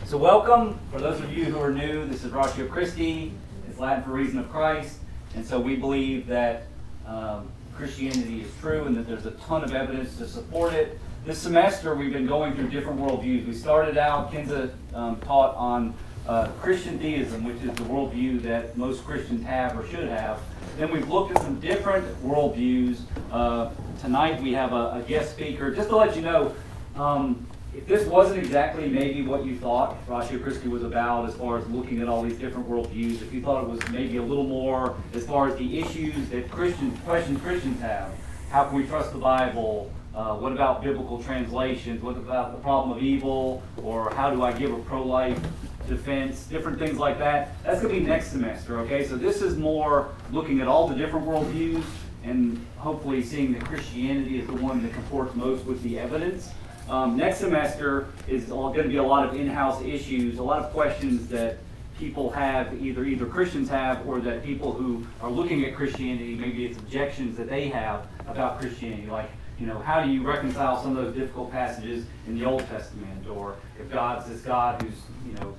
So welcome. For those of you who are new, this is Ratio Christi. It's Latin for reason of Christ. And so we believe that Christianity is true and that there's a ton of evidence to support it. This semester we've been going through different worldviews. We started out, Kenza taught on Christian deism, which is the worldview that most Christians have or should have. Then we've looked at some different worldviews. Tonight we have a guest speaker. Just to let you know, if this wasn't exactly maybe what you thought Ratio Christi was about as far as looking at all these different worldviews, if you thought it was maybe a little more as far as the issues that questions Christians have, how can we trust the Bible, what about biblical translations, what about the problem of evil, or how do I give a pro-life defense, different things like that, that's going to be next semester, okay? So this is more looking at all the different worldviews and hopefully seeing that Christianity is the one that comports most with the evidence. Next semester is going to be a lot of in-house issues, a lot of questions that people have, either Christians have, or that people who are looking at Christianity, maybe it's objections that they have about Christianity, like, how do you reconcile some of those difficult passages in the Old Testament, or if God's this God who's,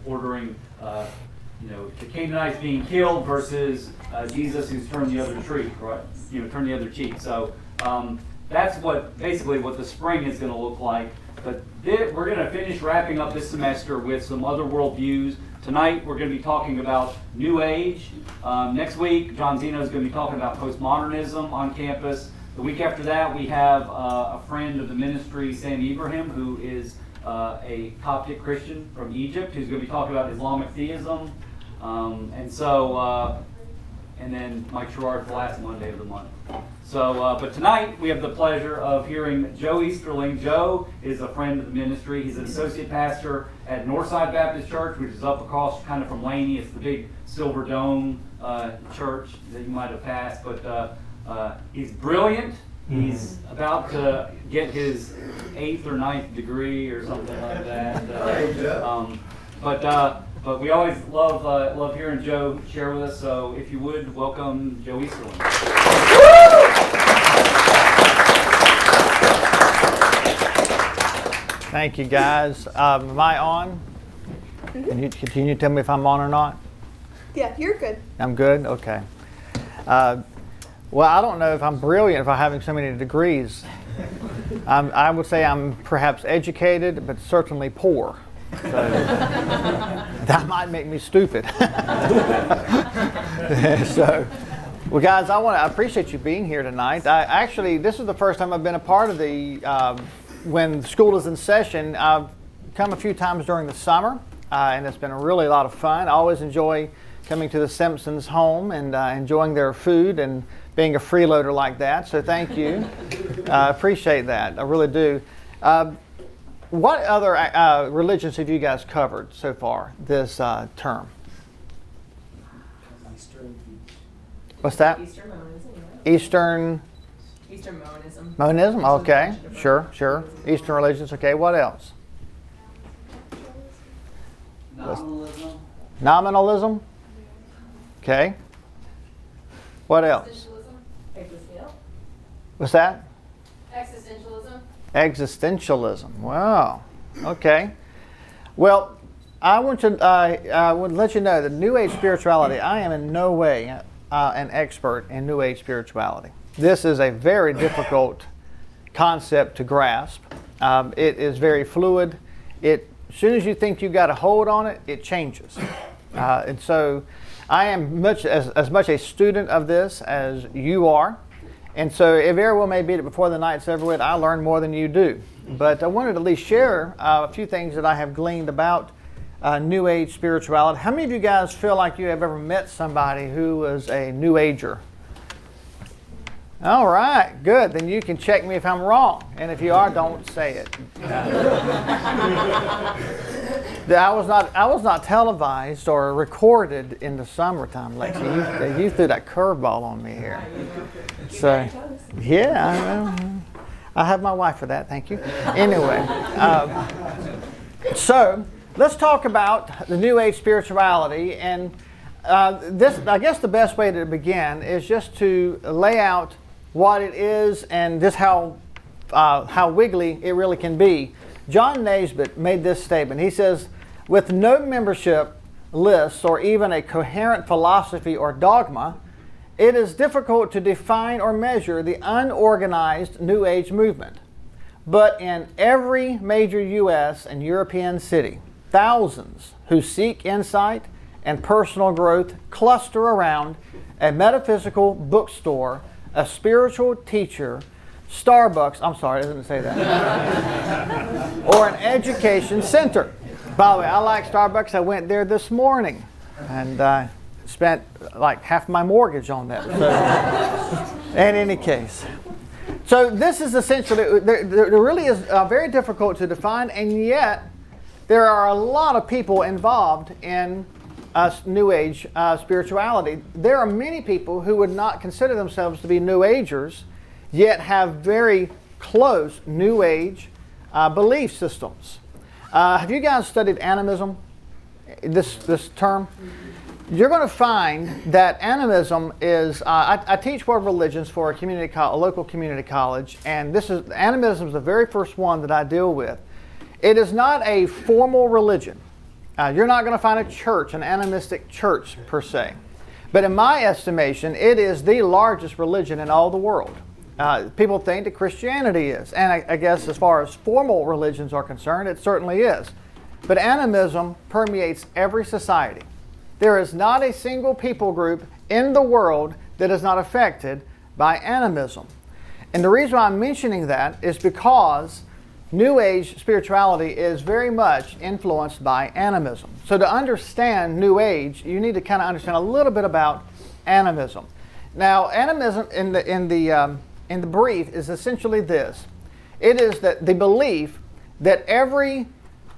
ordering, the Canaanites being killed versus Jesus who's turned the other cheek, right? Turn the other cheek. So that's basically what the spring is going to look like. But we're going to finish wrapping up this semester with some other worldviews. Tonight we're going to be talking about New Age. Next week, John Zeno is going to be talking about postmodernism on campus. The week after that, we have a friend of the ministry, Sam Ibrahim, who is a Coptic Christian from Egypt, who's going to be talking about Islamic theism. And then Mike Sherrard for the last Monday of the month. So, but tonight we have the pleasure of hearing Joe Easterling. Joe is a friend of the ministry. He's an associate pastor at Northside Baptist Church, which is up across kind of from Laney. It's the big Silver Dome church that you might have passed. But he's brilliant. He's about to get his 8th or 9th degree or something like that. But we always love hearing Joe share with us. So if you would, welcome Joe Easterling. Thank you, guys. Am I on? Mm-hmm. Can you tell me if I'm on or not? Yeah, you're good. I'm good? Okay. Well, I don't know if I'm brilliant for having so many degrees. I would say I'm perhaps educated, but certainly poor. So that might make me stupid. So, well, guys, I appreciate you being here tonight. This is the first time I've been a part of the when school is in session. I've come a few times during the summer, and it's been really a lot of fun. I always enjoy coming to the Simpsons' home and enjoying their food and being a freeloader like that. So thank you. I appreciate that. I really do. What other religions have you guys covered so far this term? What's that? Eastern Monism. Yeah. Eastern Monism. Monism? Okay. Sure. Eastern religions. Okay. What else? Nominalism. Okay. What else? What's that? Existentialism. Wow. Okay. Well, I would let you know that New Age spirituality, I am in no way an expert in New Age spirituality. This is a very difficult concept to grasp. It is very fluid. As soon as you think you've got a hold on it, it changes. And so I am as much a student of this as you are. And so it very well may be that before the night's over with, I learn more than you do. But I wanted to at least share a few things that I have gleaned about New Age spirituality. How many of you guys feel like you have ever met somebody who was a New Ager? All right, good. Then you can check me if I'm wrong. And if you are, don't say it. I was not televised or recorded in the summertime, Lexi. You threw that curveball on me here. So, yeah, I have my wife for that. Thank you. Anyway, so let's talk about the New Age spirituality. And I guess the best way to begin is just to lay out what it is and just how wiggly it really can be. John Naisbitt made this statement. He says, with no membership lists or even a coherent philosophy or dogma, it is difficult to define or measure the unorganized New Age movement. But in every major U.S. and European city, thousands who seek insight and personal growth cluster around a metaphysical bookstore, a spiritual teacher, Starbucks, I'm sorry, I didn't say that, or an education center. By the way, I like Starbucks. I went there this morning and spent like half my mortgage on that. So, in any case. So this is essentially, there really is very difficult to define, and yet there are a lot of people involved in New Age spirituality. There are many people who would not consider themselves to be New Agers, yet have very close New Age belief systems. Have you guys studied animism, this term? You're going to find that animism is, I teach world religions for a local community college, and animism is the very first one that I deal with. It is not a formal religion. You're not going to find a church, an animistic church per se. But in my estimation, it is the largest religion in all the world. People think that Christianity is, and I guess as far as formal religions are concerned, it certainly is. But animism permeates every society. There is not a single people group in the world that is not affected by animism. And the reason why I'm mentioning that is because New Age spirituality is very much influenced by animism. So to understand New Age, you need to kind of understand a little bit about animism. Now, animism in the brief is essentially this. It is that the belief that every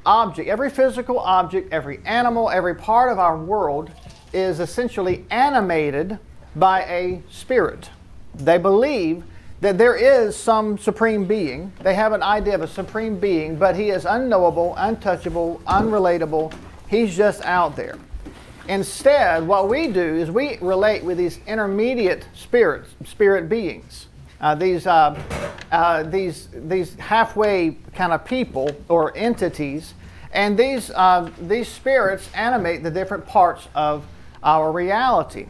object, every physical object, every animal, every part of our world is essentially animated by a spirit. They believe that there is some supreme being. They have an idea of a supreme being, but he is unknowable, untouchable, unrelatable. He's just out there. Instead, what we do is we relate with these intermediate spirit beings. These halfway kind of people or entities, and these spirits animate the different parts of our reality.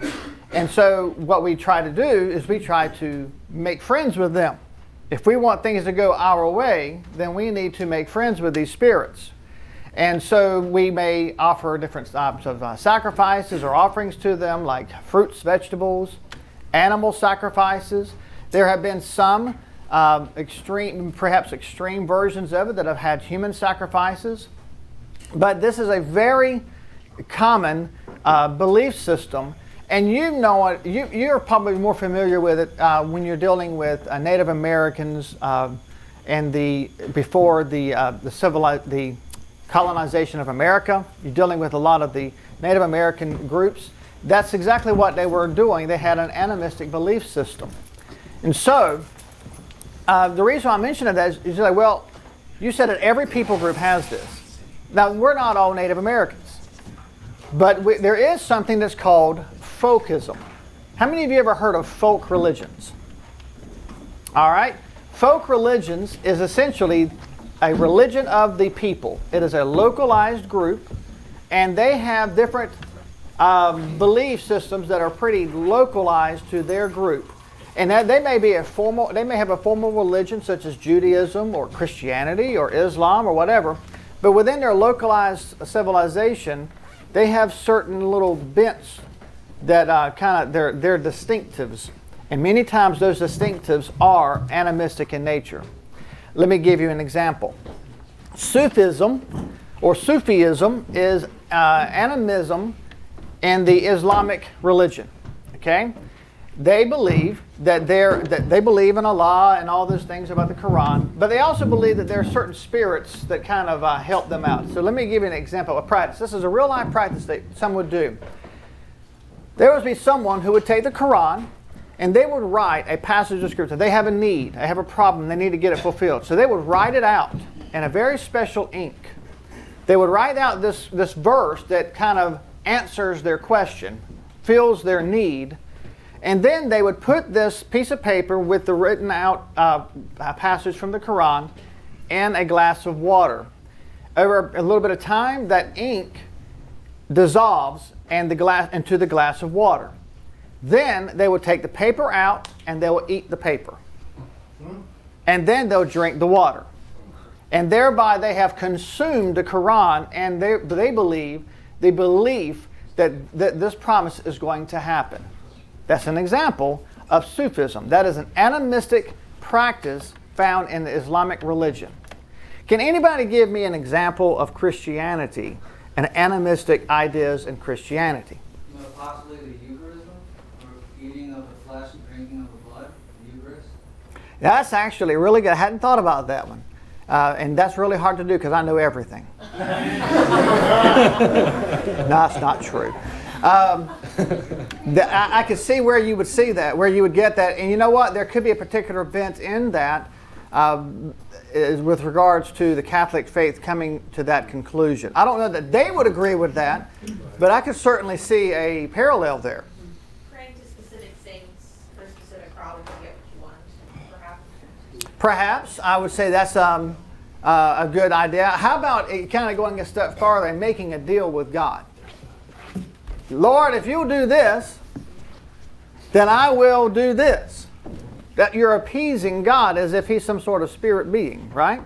And so what we try to do is we try to make friends with them. If we want things to go our way, then we need to make friends with these spirits. And so we may offer different types of sacrifices or offerings to them, like fruits, vegetables, animal sacrifices. There have been some perhaps extreme versions of it that have had human sacrifices. But this is a very common belief system. And you know it, you're probably more familiar with it when you're dealing with Native Americans and before the colonization of America. You're dealing with a lot of the Native American groups. That's exactly what they were doing. They had an animistic belief system. And so, the reason I mention that is you're like, well, you said that every people group has this. Now, we're not all Native Americans. But there is something that's called folkism. How many of you ever heard of folk religions? All right. Folk religions is essentially a religion of the people. It is a localized group, and they have different belief systems that are pretty localized to their group. And that they may have a formal religion such as Judaism or Christianity or Islam or whatever, but within their localized civilization, they have certain little bents that they're distinctives. And many times those distinctives are animistic in nature. Let me give you an example. Sufism is animism in the Islamic religion. Okay? They believe that they believe in Allah and all those things about the Quran, but they also believe that there are certain spirits that kind of help them out. So let me give you an example of practice. This is a real life practice that some would do. There would be someone who would take the Quran and they would write a passage of scripture. They have a need, they have a problem, they need to get it fulfilled. So they would write it out in a very special ink. They would write out this verse that kind of answers their question, fills their need. And then they would put this piece of paper with the written out passage from the Quran in a glass of water. over a little bit of time, that ink dissolves into the glass of water. Then they will take the paper out and they will eat the paper. And then they'll drink the water. And thereby they have consumed the Quran, and they believe the belief that this promise is going to happen. That's an example of Sufism. That is an animistic practice found in the Islamic religion. Can anybody give me an example of Christianity and animistic ideas in Christianity? Possibly the Eucharism, or eating of the flesh and drinking of the blood, the Eucharist. That's actually really good. I hadn't thought about that one. And that's really hard to do because I know everything. No, it's not true. I could see where you would see that, where you would get that. And you know what? There could be a particular event in that with regards to the Catholic faith coming to that conclusion. I don't know that they would agree with that, but I could certainly see a parallel there. Praying to specific saints for a specific problem to get what you want, perhaps. Perhaps. I would say that's a good idea. How about kind of going a step farther and making a deal with God? Lord, if you'll do this, then I will do this. That you're appeasing God as if he's some sort of spirit being, right?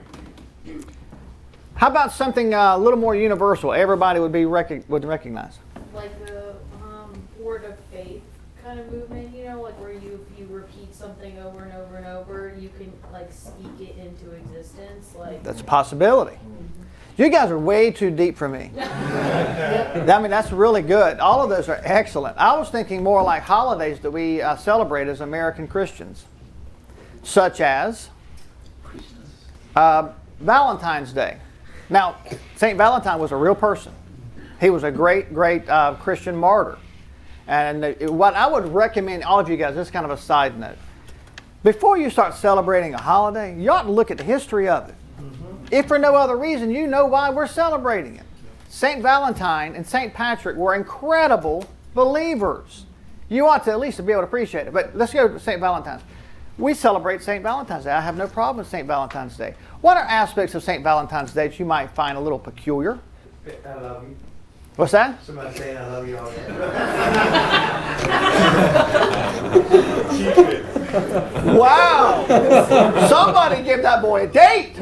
How about something a little more universal? Everybody would recognize. Like the word of faith kind of movement, like where if you repeat something over and over and over, you can like speak it into existence. Like that's a possibility. You guys are way too deep for me. I mean, that's really good. All of those are excellent. I was thinking more like holidays that we celebrate as American Christians, such as Valentine's Day. Now, St. Valentine was a real person. He was a great, great Christian martyr. And what I would recommend all of you guys, this is kind of a side note, before you start celebrating a holiday, you ought to look at the history of it. If for no other reason, you know why we're celebrating it. St. Valentine and St. Patrick were incredible believers. You ought to at least be able to appreciate it. But let's go to St. Valentine's. We celebrate St. Valentine's Day. I have no problem with St. Valentine's Day. What are aspects of St. Valentine's Day that you might find a little peculiar? I love you. What's that? Somebody saying I love you all day. Wow! Somebody give that boy a date!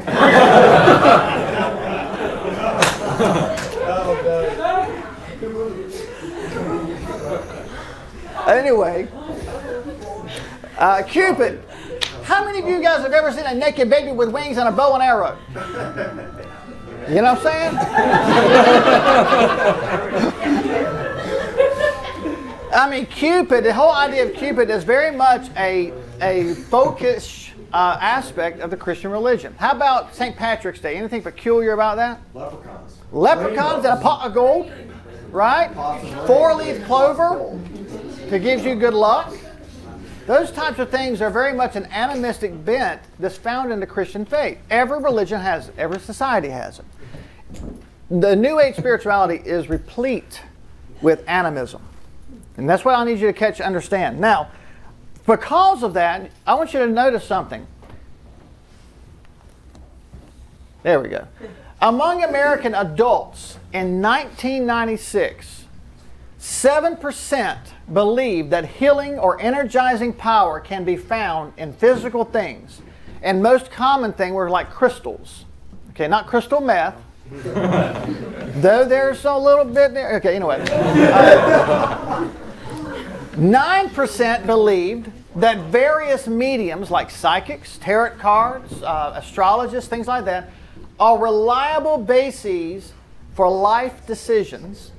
Anyway, Cupid. How many of you guys have ever seen a naked baby with wings and a bow and arrow? You know what I'm saying? I mean, Cupid, the whole idea of Cupid is very much a focused aspect of the Christian religion. How about St. Patrick's Day? Anything peculiar about that? Leprechauns. Leprechauns and a pot of gold, right? 4-leaf clover that gives you good luck. Those types of things are very much an animistic bent that's found in the Christian faith. Every religion has it. Every society has it. The New Age spirituality is replete with animism. And that's what I need you to understand. Now, because of that, I want you to notice something. There we go. Among American adults in 1996, 7% believe that healing or energizing power can be found in physical things. And most common thing were like crystals. Okay, not crystal meth. Though there's a little bit there. Okay, anyway. 9% believed that various mediums like psychics, tarot cards, astrologists, things like that, are reliable bases for life decisions.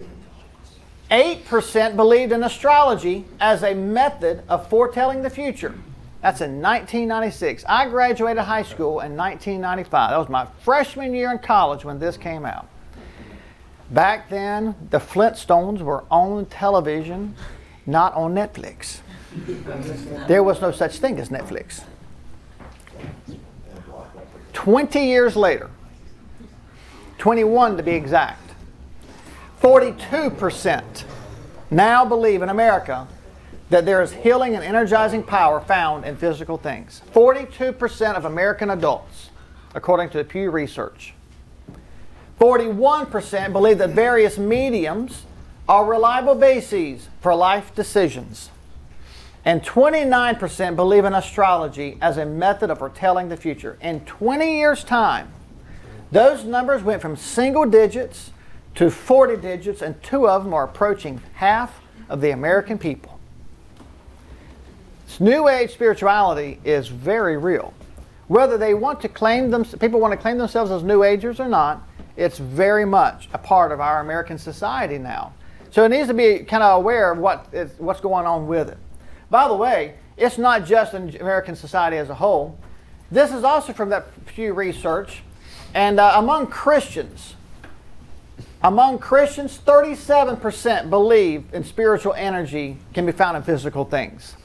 8% believed in astrology as a method of foretelling the future. That's in 1996. I graduated high school in 1995. That was my freshman year in college when this came out. Back then, the Flintstones were on television, not on Netflix. There was no such thing as Netflix. 20 years later, 21 to be exact, 42% now believe in America that there is healing and energizing power found in physical things. 42% of American adults, according to the Pew Research. 41% believe that various mediums are reliable bases for life decisions. And 29% believe in astrology as a method of foretelling the future. In 20 years' time, those numbers went from single digits to 40 digits, and 2 of them are approaching half of the American people. This New Age spirituality is very real. Whether they want to claim them, people want to claim themselves as New Agers or not, it's very much a part of our American society now. So it needs to be kind of aware of what's going on with it. By the way, it's not just in American society as a whole. This is also from that Pew Research. And among Christians, 37% believe in spiritual energy can be found in physical things.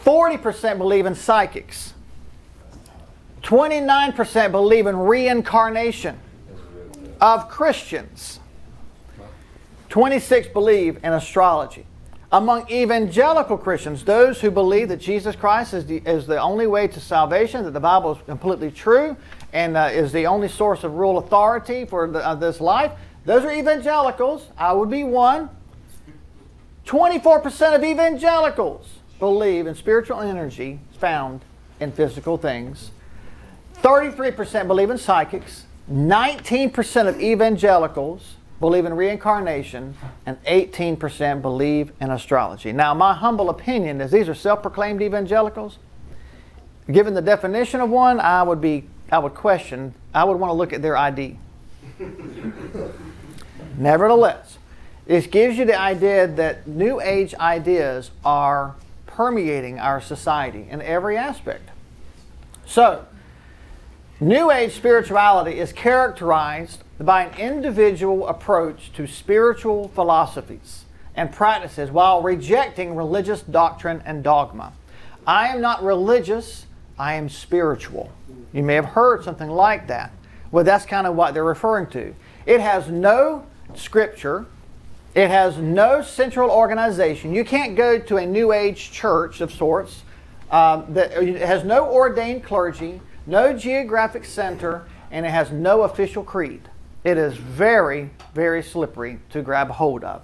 40% believe in psychics. 29% believe in reincarnation of Christians. 26% believe in astrology. Among evangelical Christians, those who believe that Jesus Christ is the only way to salvation, that the Bible is completely true, and is the only source of real authority for this life, those are evangelicals. I would be one. 24% of evangelicals believe in spiritual energy found in physical things. 33% believe in psychics. 19% of evangelicals believe in reincarnation, and 18% believe in astrology. Now, my humble opinion is these are self-proclaimed evangelicals. Given the definition of one, I would question, I would want to look at their ID. Nevertheless, it gives you the idea that New Age ideas are permeating our society in every aspect. So, New Age spirituality is characterized by an individual approach to spiritual philosophies and practices while rejecting religious doctrine and dogma. I am not religious, I am spiritual. You may have heard something like that. Well, that's kind of what they're referring to. It has no scripture. It has no central organization. You can't go to a New Age church of sorts. It has no ordained clergy, no geographic center, and it has no official creed. It is very, very slippery to grab hold of.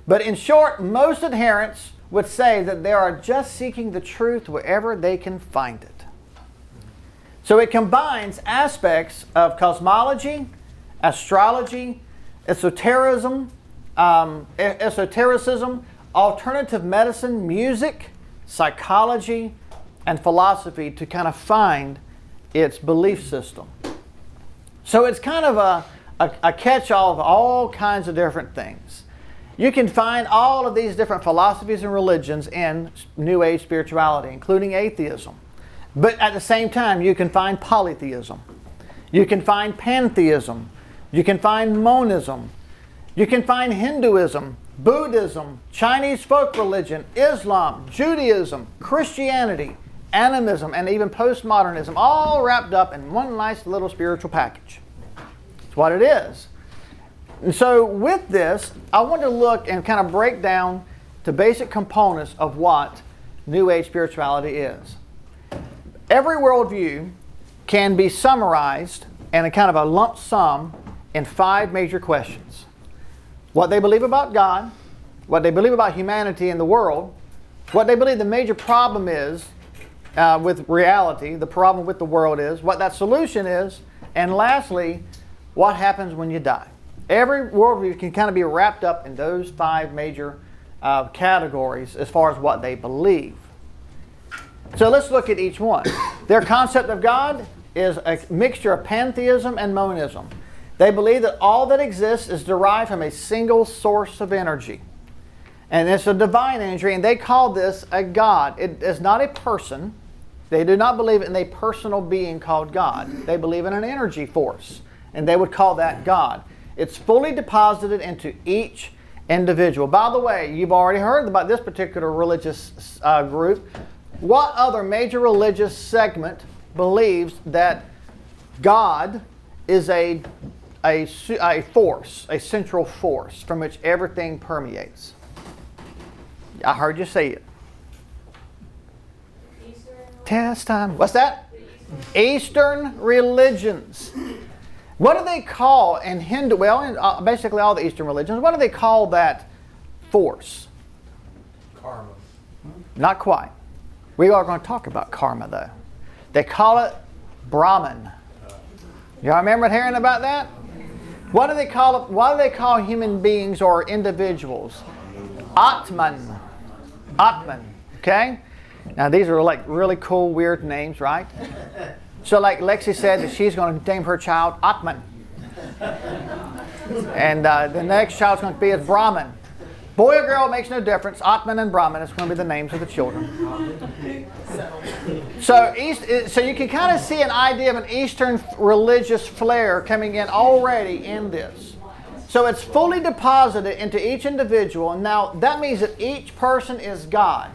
But in short, most adherents would say that they are just seeking the truth wherever they can find it. So it combines aspects of cosmology, astrology, esotericism, alternative medicine, music, psychology, and philosophy to kind of find its belief system. So it's kind of a catch-all of all kinds of different things. You can find all of these different philosophies and religions in New Age spirituality, including atheism. But at the same time, you can find polytheism. You can find pantheism. You can find monism. You can find Hinduism, Buddhism, Chinese folk religion, Islam, Judaism, Christianity, animism, and even postmodernism, all wrapped up in one nice little spiritual package. That's what it is. And so with this, I want to look and kind of break down the basic components of what New Age spirituality is. Every worldview can be summarized in a kind of a lump sum in 5 major questions. What they believe about God, what they believe about humanity and the world, what they believe the major problem is with reality, the problem with the world is, what that solution is, and lastly, what happens when you die. Every worldview can kind of be wrapped up in those 5 major categories as far as what they believe. So let's look at each one. Their concept of God is a mixture of pantheism and monism. They believe that all that exists is derived from a single source of energy. And it's a divine energy, and they call this a God. It is not a person. They do not believe in a personal being called God. They believe in an energy force, and they would call that God. It's fully deposited into each individual. By the way, you've already heard about this particular religious group. What other major religious segment believes that God is a force, a central force from which everything permeates? I heard you say it. Test time. What's that? Eastern religions. What do they call in Hindu, well, in basically all the Eastern religions, what do they call that force? Karma. Not quite. We are going to talk about karma, though. They call it Brahman. Y'all remember hearing about that? What do they call it? What do they call human beings or individuals? Atman. Atman. Okay? Now these are like really cool, weird names, right? So like Lexi said that she's going to name her child Atman. And the next child's going to be as Brahman. Boy or girl makes no difference. Atman and Brahman is going to be the names of the children. So you can kind of see an idea of an Eastern religious flair coming in already in this. So it's fully deposited into each individual. And now that means that each person is God.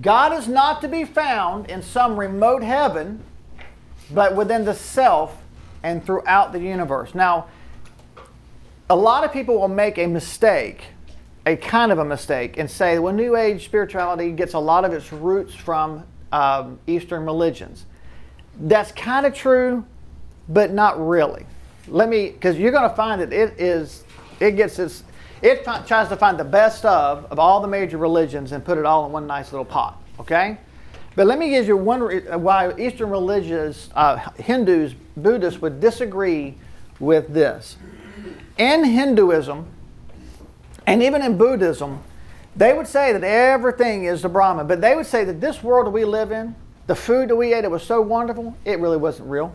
God is not to be found in some remote heaven, but within the self and throughout the universe. Now, a lot of people will make a mistake, a kind of a mistake, and say, well, New Age spirituality gets a lot of its roots from Eastern religions. That's kind of true, but not really. Because you're going to find that it tries to find the best of all the major religions and put it all in one nice little pot, okay? But let me give you one why Eastern religious, Hindus, Buddhists would disagree with this. In Hinduism, and even in Buddhism, they would say that everything is the Brahman, but they would say that this world that we live in, the food that we ate, it was so wonderful, it really wasn't real.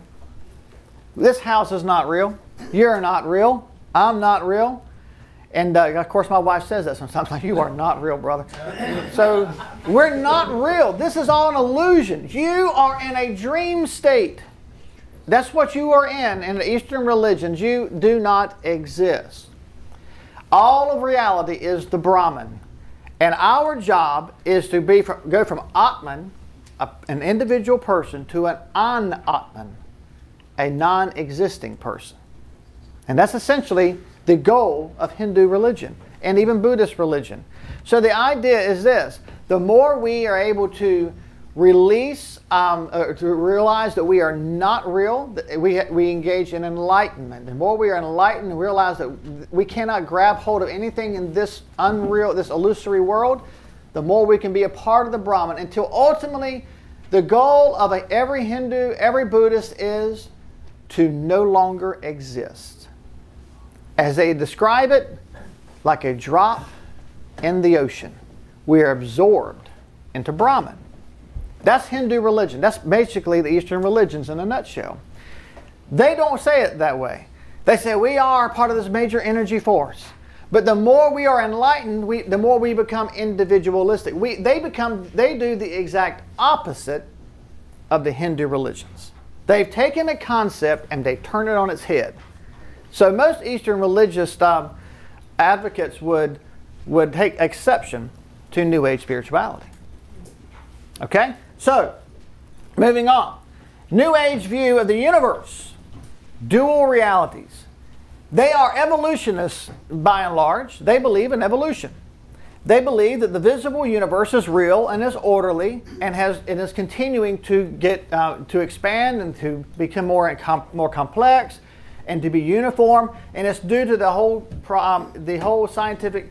This house is not real. You're not real. I'm not real. And of course my wife says that sometimes, like, you are not real, brother. So we're not real. This is all an illusion. You are in a dream state. That's what you are in the Eastern religions. You do not exist. All of reality is the Brahman. And our job is to go from Atman, an individual person, to an Anatman, a non-existing person. And that's essentially the goal of Hindu religion and even Buddhist religion. So the idea is this: the more we are able to release, to realize that we are not real, that we engage in enlightenment. The more we are enlightened and realize that we cannot grab hold of anything in this unreal, this illusory world, the more we can be a part of the Brahman, until ultimately the goal of every Hindu, every Buddhist is to no longer exist. As they describe it, like a drop in the ocean. We are absorbed into Brahman. That's Hindu religion. That's basically the Eastern religions in a nutshell. They don't say it that way. They say we are part of this major energy force. But the more we are enlightened, the more we become individualistic. They do the exact opposite of the Hindu religions. They've taken a concept and they turn it on its head. So most Eastern religious advocates would take exception to New Age spirituality. Okay? So, moving on. New Age view of the universe. Dual realities. They are evolutionists by and large. They believe in evolution. They believe that the visible universe is real and is orderly and is continuing to to expand and to become more complex and to be uniform, and it's due to the whole scientific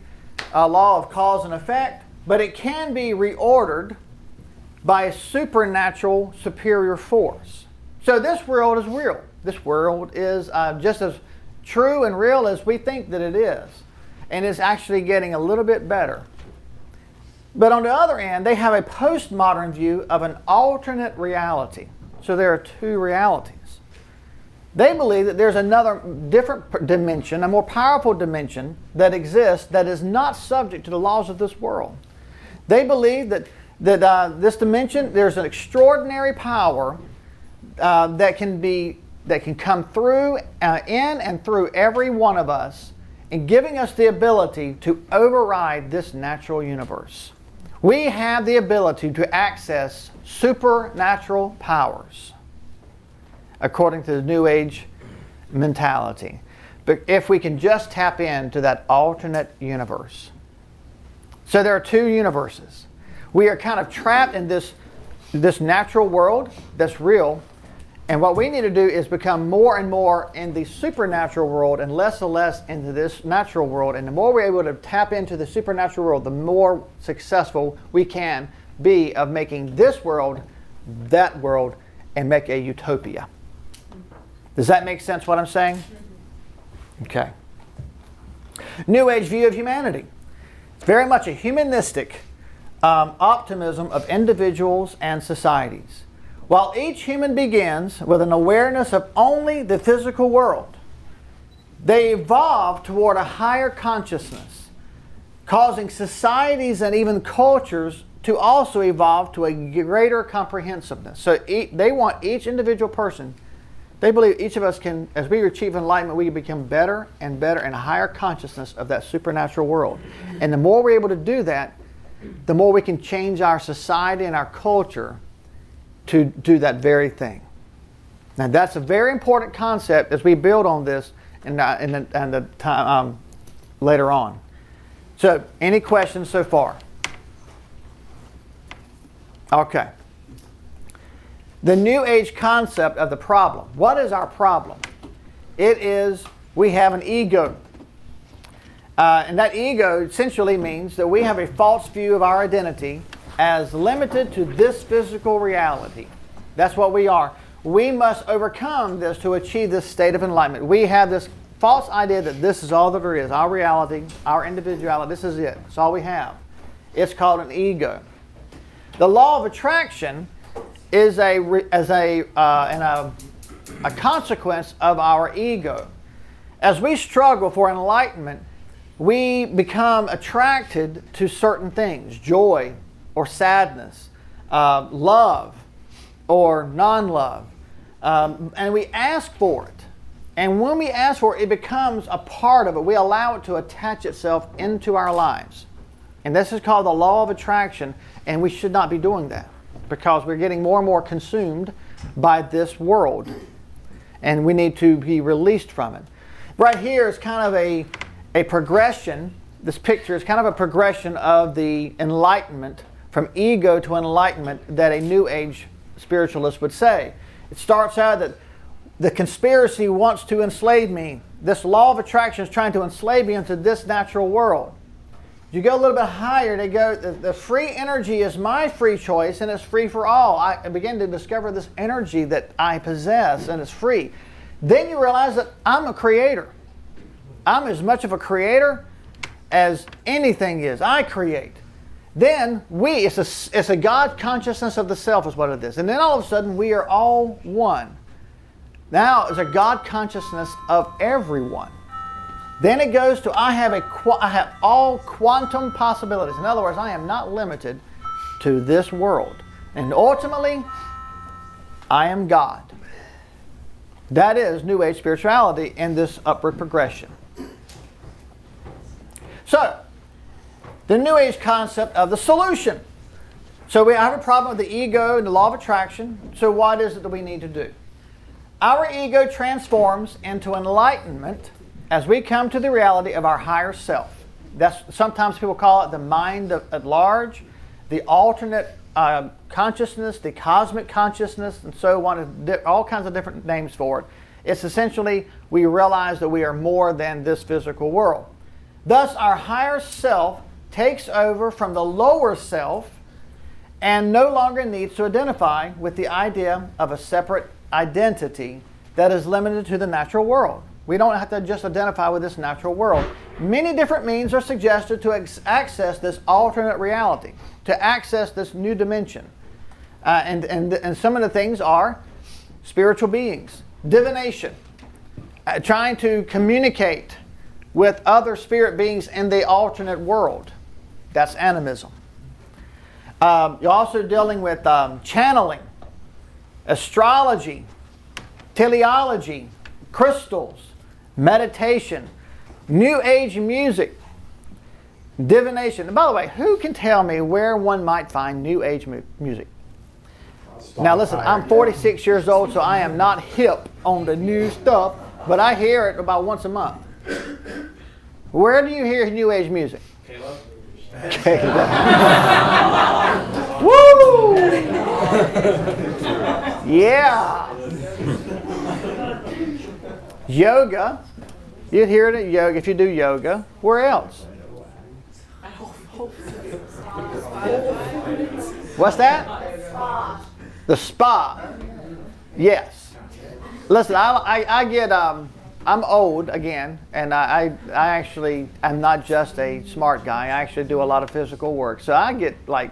law of cause and effect, but it can be reordered by a supernatural superior force. So this world is real. This world is just as true and real as we think that it is, and it's actually getting a little bit better. But on the other end, they have a postmodern view of an alternate reality. So there are two realities. They believe that there's another different dimension, a more powerful dimension that exists that is not subject to the laws of this world. They believe that this dimension, there's an extraordinary power that can come through, in and through every one of us, and giving us the ability to override this natural universe. We have the ability to access supernatural powers, according to the New Age mentality. But if we can just tap into that alternate universe. So there are two universes. We are kind of trapped in this natural world that's real, And what we need to do is become more and more in the supernatural world and less into this natural world. And the more we're able to tap into the supernatural world, the more successful we can be of making this world that world and make a utopia. Does that make sense what I'm saying? Okay. New Age view of humanity. Very much a humanistic optimism of individuals and societies. While each human begins with an awareness of only the physical world, they evolve toward a higher consciousness, causing societies and even cultures to also evolve to a greater comprehensiveness. So they want each individual person, they believe each of us can, as we achieve enlightenment, we become better and better in a higher consciousness of that supernatural world. And the more we're able to do that, the more we can change our society and our culture to do that very thing. Now that's a very important concept as we build on this in the time later on. So, any questions so far? Okay. The New Age concept of the problem. What is our problem? It is we have an ego. And that ego essentially means that we have a false view of our identity as limited to this physical reality. That's what we are. We must overcome this to achieve this state of enlightenment. We have this false idea that this is all that there is. Our reality, our individuality, this is it. It's all we have. It's called an ego. The law of attraction is a consequence of our ego. As we struggle for enlightenment, we become attracted to certain things, joy or sadness, love or non-love, and we ask for it. And when we ask for it, it becomes a part of it. We allow it to attach itself into our lives. And this is called the law of attraction, and we should not be doing that because we're getting more and more consumed by this world, and we need to be released from it. Right here is kind of a progression. This picture is kind of a progression of the enlightenment from ego to enlightenment that a New Age spiritualist would say. It starts out that the conspiracy wants to enslave me. This law of attraction is trying to enslave me into this natural world. You go a little bit higher, they go, the free energy is my free choice and it's free for all. I begin to discover this energy that I possess and it's free. Then you realize that I'm a creator. I'm as much of a creator as anything is. I create. Then it's a God consciousness of the self is what it is. And then all of a sudden we are all one. Now it's a God consciousness of everyone. Then it goes to I have all quantum possibilities. In other words, I am not limited to this world. And ultimately, I am God. That is New Age spirituality in this upward progression. So, the New Age concept of the solution. So we have a problem with the ego and the law of attraction. So what is it that we need to do? Our ego transforms into enlightenment as we come to the reality of our higher self. That's sometimes people call it the mind at large, the alternate consciousness, the cosmic consciousness, and so on. All kinds of different names for it. It's essentially we realize that we are more than this physical world. Thus, our higher self takes over from the lower self and no longer needs to identify with the idea of a separate identity that is limited to the natural world. We don't have to just identify with this natural world. Many different means are suggested to access this alternate reality, to access this new dimension. And some of the things are spiritual beings, divination, trying to communicate with other spirit beings in the alternate world. That's animism. You're also dealing with channeling, astrology, teleology, crystals, meditation, New Age music, divination. And by the way, who can tell me where one might find New Age music? Now listen, I'm 46 years old, so I am not hip on the new stuff, but I hear it about once a month. Where do you hear New Age music? Caleb. Woo! Yeah! Yoga. You'd hear it at yoga if you do yoga. Where else? What's that? The spa. Yes. Listen, I get, I'm old again, and I actually am not just a smart guy. I actually do a lot of physical work. So I get like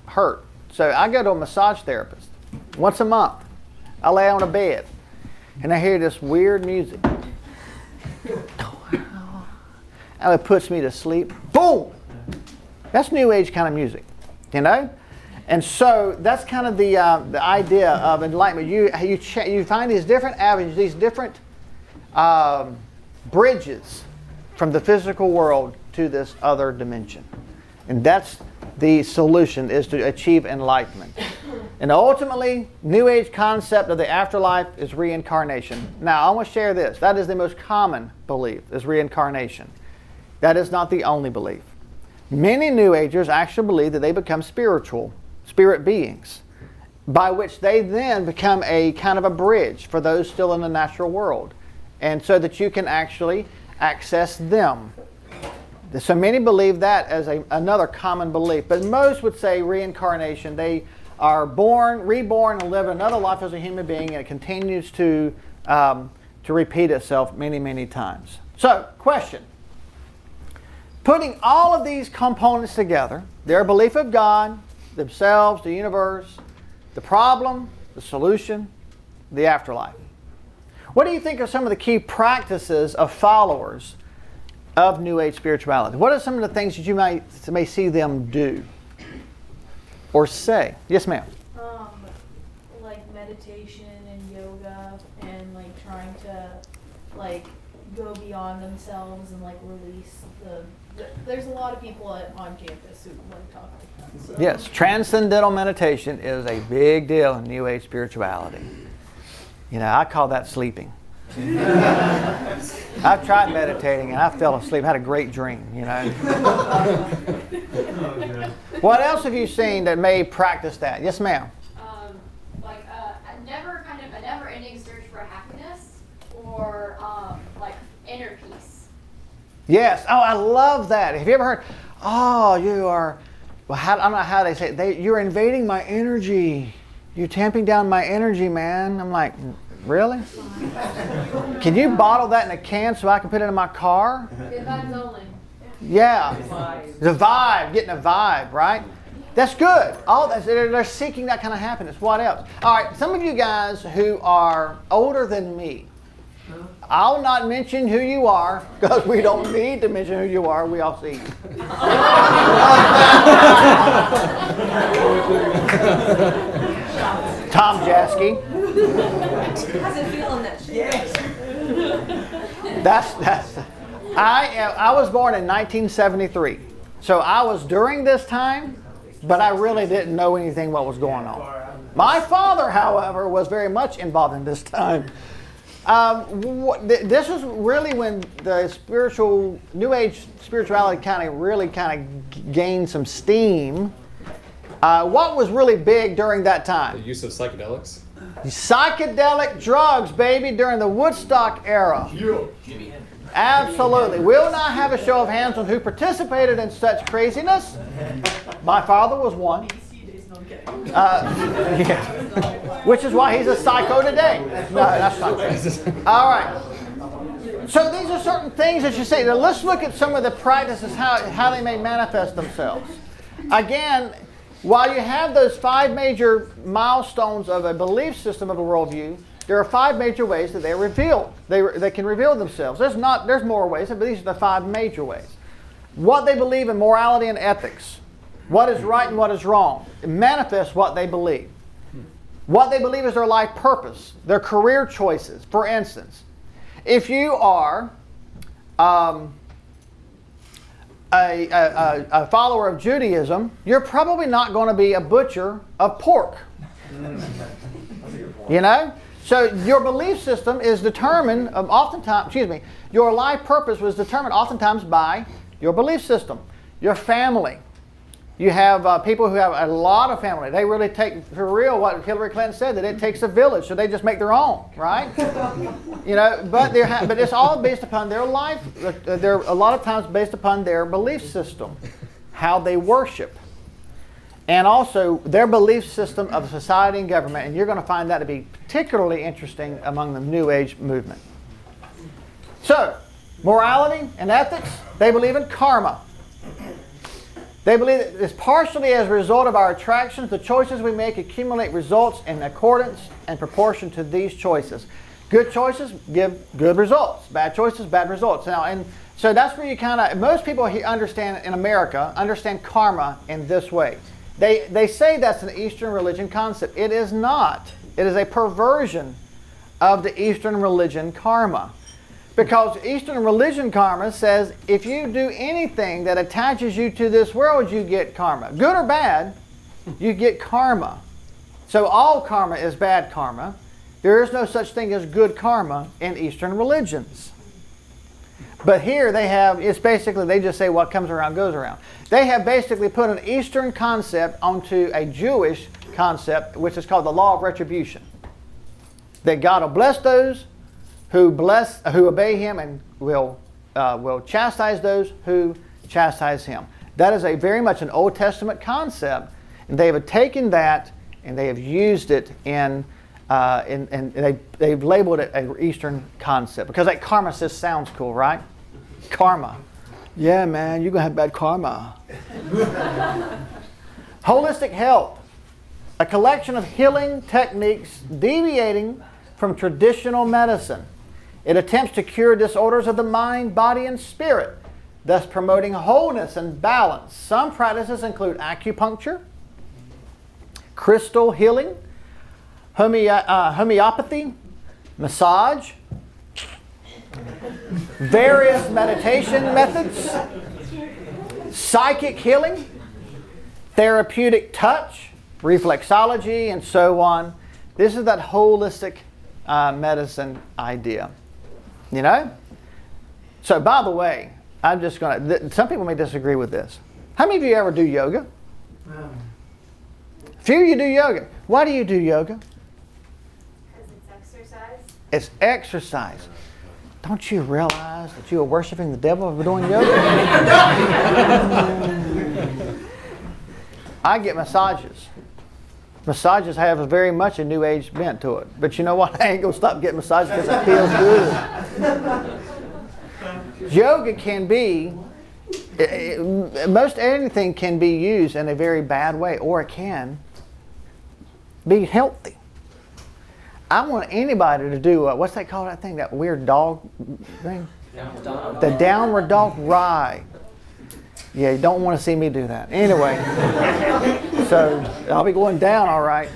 hurt. So I go to a massage therapist once a month. I lay on a bed and I hear this weird music. And it puts me to sleep. Boom! That's New Age kind of music, you know? And so that's kind of the idea of enlightenment. You find these different avenues, these different bridges from the physical world to this other dimension. And that's the solution, is to achieve enlightenment. And ultimately, New Age concept of the afterlife is reincarnation. Now, I want to share this. That is the most common belief, is reincarnation. That is not the only belief. Many New Agers actually believe that they become spirit beings, by which they then become a kind of a bridge for those still in the natural world, and so that you can actually access them. So many believe that as another common belief, but most would say reincarnation. They are born, reborn, and live another life as a human being, and it continues to repeat itself many, many times. So, question. Putting all of these components together, their belief of God, themselves, the universe, the problem, the solution, the afterlife. What do you think are some of the key practices of followers of New Age spirituality? What are some of the things that you may see them do or say? Yes, ma'am. Like meditation and yoga, and like trying to like go beyond themselves and like release there's a lot of people on campus who like talk like that. So. Yes, transcendental meditation is a big deal in New Age spirituality. You know, I call that sleeping. I've tried meditating and I fell asleep. I had a great dream, you know. What else have you seen that may practice that? Yes, ma'am. A never-ending search for happiness, or like inner peace. Yes. Oh, I love that. Have you ever heard, oh, you are, well, I don't know how they say it. You're invading my energy. You're tamping down my energy, man. I'm like, really? Can you bottle that in a can so I can put it in my car? Good vibes only. Yeah. The vibe, getting a vibe, right? That's good. They're seeking that kind of happiness. What else? All right, some of you guys who are older than me, I'll not mention who you are because we don't need to mention who you are. We all see you. Tom Jasky. How's it feeling that shit? Yes. I was born in 1973. So I was during this time, but I really didn't know anything what was going on. My father, however, was very much involved in this time. This is really when the New Age spirituality kind of gained some steam. What was really big during that time? The use of psychedelics? Psychedelic drugs, baby, during the Woodstock era. Absolutely. We'll not have a show of hands on who participated in such craziness. My father was one. Yeah. Which is why he's a psycho today. No, that's not true. All right. So these are certain things that you say. Now let's look at some of the practices, how they may manifest themselves. Again, while you have those 5 major milestones of a belief system of a worldview, there are 5 major ways that they're revealed. They can reveal themselves. There's more ways, but these are the 5 major ways. What they believe in morality and ethics. What is right and what is wrong. It manifests what they believe. What they believe is their life purpose, their career choices. For instance, if you are a follower of Judaism, you're probably not going to be a butcher of pork. You know? So your belief system is determined your life purpose was determined oftentimes by your belief system. Your family. You have people who have a lot of family. They really take for real what Hillary Clinton said, that it takes a village, so they just make their own, right? But it's all based upon their life. They're a lot of times based upon their belief system, how they worship, and also their belief system of society and government. And you're going to find that to be particularly interesting among the New Age movement. So, morality and ethics, they believe in karma. They believe that it's partially as a result of our attractions. The choices we make accumulate results in accordance and proportion to these choices. Good choices give good results. Bad choices, bad results. Now, and so that's where you kind of, most people understand in America, understand karma in this way. They say that's an Eastern religion concept. It is not. It is a perversion of the Eastern religion karma. Because Eastern religion karma says if you do anything that attaches you to this world, you get karma. Good or bad, you get karma. So all karma is bad karma. There is no such thing as good karma in Eastern religions. But here they have, it's basically, they just say what comes around goes around. They have basically put an Eastern concept onto a Jewish concept, which is called the law of retribution. That God will bless those who obey Him, and will chastise those who chastise Him. That is a very much an Old Testament concept, and they have taken that and they have used it and they've labeled it an Eastern concept, because that karma just sounds cool, right? Karma. Yeah, man, you're going to have bad karma. Holistic health. A collection of healing techniques deviating from traditional medicine. It attempts to cure disorders of the mind, body, and spirit, thus promoting wholeness and balance. Some practices include acupuncture, crystal healing, homeopathy, massage, various meditation methods, psychic healing, therapeutic touch, reflexology, and so on. This is that holistic medicine idea. You know? So, by the way, I'm just going to, some people may disagree with this. How many of you ever do yoga? Few of you do yoga. Why do you do yoga? Because it's exercise. It's exercise. Don't you realize that you are worshiping the devil for doing yoga? I get massages. Massages have a very much a New Age bent to it. But you know what? I ain't going to stop getting massages because it feels good. Yoga can be, most anything can be used in a very bad way, or it can be healthy. I want anybody to do, what's that called, that thing, that weird dog thing? The downward dog, right. Yeah, you don't want to see me do that. Anyway, so I'll be going down all right.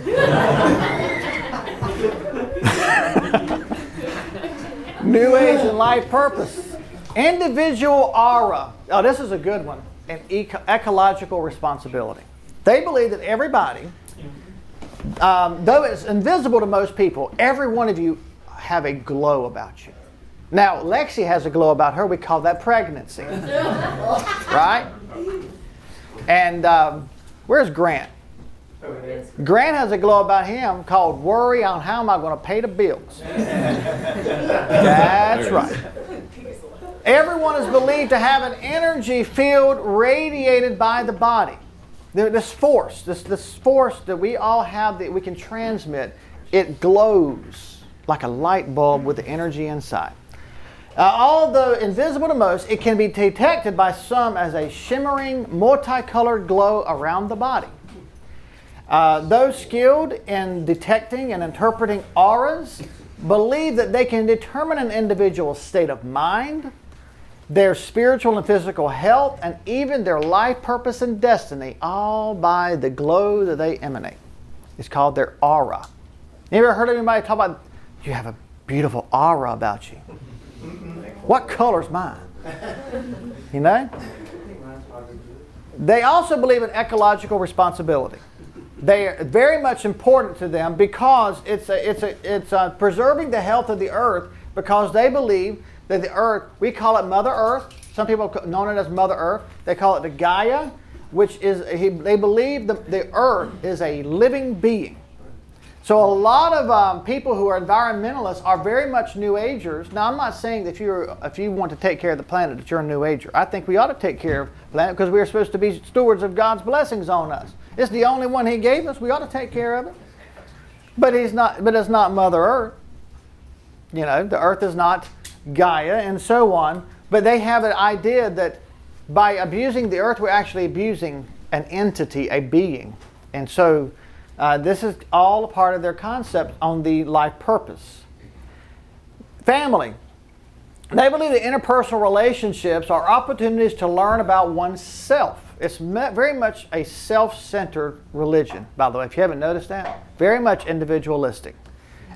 New Age and life purpose. Individual aura. Oh, this is a good one. And ecological responsibility. They believe that everybody, though it's invisible to most people, every one of you have a glow about you. Now, Lexi has a glow about her. We call that pregnancy. Right? And where's Grant? Grant has a glow about him called worry on how am I going to pay the bills. That's right. Everyone is believed to have an energy field radiated by the body. This force that we all have that we can transmit, it glows like a light bulb with the energy inside. Although invisible to most, it can be detected by some as a shimmering, multicolored glow around the body. Those skilled in detecting and interpreting auras believe that they can determine an individual's state of mind, their spiritual and physical health, and even their life purpose and destiny, all by the glow that they emanate. It's called their aura. You ever heard anybody talk about, you have a beautiful aura about you? What color's mine? You know? They also believe in ecological responsibility. They are very much important to them because it's preserving the health of the earth, because they believe that the earth, we call it Mother Earth. Some people know it as Mother Earth. They call it the Gaia they believe the earth is a living being. So a lot of people who are environmentalists are very much New Agers. Now, I'm not saying that if you want to take care of the planet that you're a New Ager. I think we ought to take care of the planet because we are supposed to be stewards of God's blessings on us. It's the only one He gave us. We ought to take care of it. But it's not Mother Earth. You know, the Earth is not Gaia and so on. But they have an idea that by abusing the Earth, we're actually abusing an entity, a being. And so this is all a part of their concept on the life purpose. Family. They believe that interpersonal relationships are opportunities to learn about oneself. It's very much a self-centered religion, by the way, if you haven't noticed that. Very much individualistic.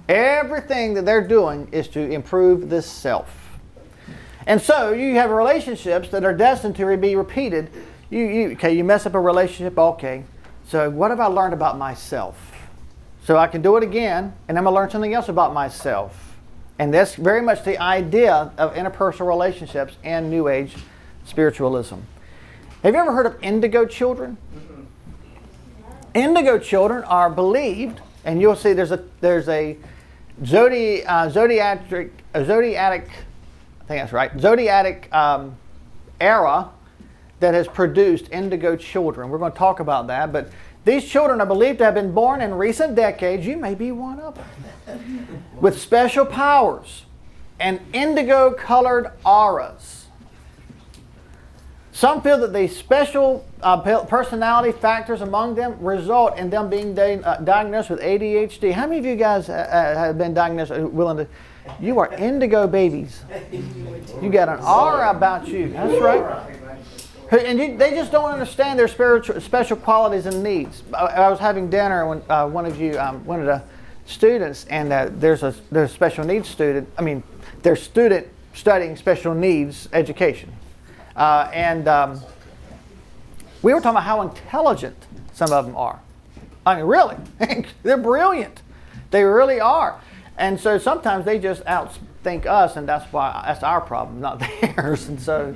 Everything that they're doing is to improve this self. And so you have relationships that are destined to be repeated. You mess up a relationship, okay. So what have I learned about myself? So I can do it again, and I'm going to learn something else about myself. And that's very much the idea of interpersonal relationships and New Age spiritualism. Have you ever heard of indigo children? Indigo children are believed, and you'll see there's a zodiac, I think that's right, zodiac era that has produced indigo children. We're going to talk about that, but these children are believed to have been born in recent decades. You may be one of them. With special powers and indigo-colored auras. Some feel that the special personality factors among them result in them being diagnosed with ADHD. How many of you guys have been diagnosed willing to? You are indigo babies. You got an aura about you. That's right. And they just don't understand their special qualities and needs. I was having dinner when one of the students, and there's a special needs student. I mean, there's student studying special needs education. And we were talking about how intelligent some of them are. I mean, really, they're brilliant. They really are. And so sometimes they just outthink us, and that's our problem, not theirs. And so,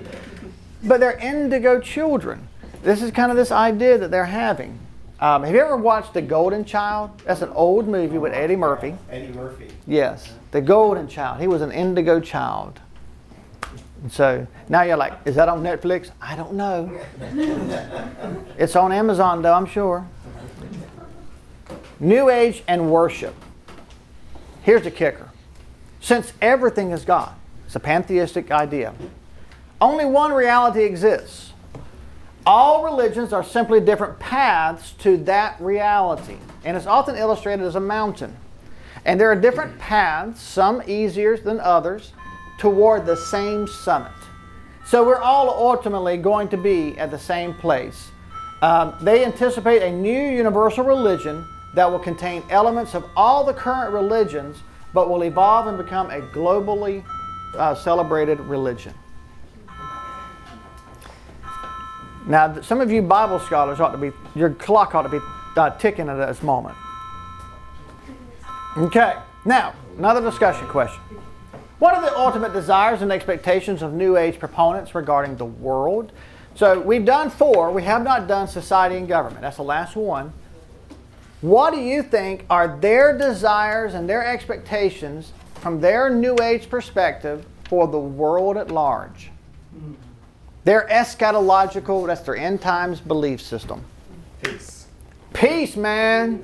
but they're indigo children. This is kind of this idea that they're having. Have you ever watched The Golden Child? That's an old movie with Eddie Murphy. Eddie Murphy. Yes, The Golden Child. He was an indigo child. And so now you're like, is that on Netflix? I don't know. It's on Amazon though, I'm sure. New Age and worship. Here's the kicker. Since everything is God, it's a pantheistic idea, only one reality exists. All religions are simply different paths to that reality. And it's often illustrated as a mountain. And there are different paths, some easier than others, toward the same summit. So we're all ultimately going to be at the same place. They anticipate a new universal religion that will contain elements of all the current religions, but will evolve and become a globally celebrated religion. Now, some of you Bible scholars your clock ought to be ticking at this moment. Okay, now, another discussion question. What are the ultimate desires and expectations of New Age proponents regarding the world? So we've done 4. We have not done society and government. That's the last one. What do you think are their desires and their expectations from their New Age perspective for the world at large? Their eschatological, that's their end times belief system. Peace. Peace, man.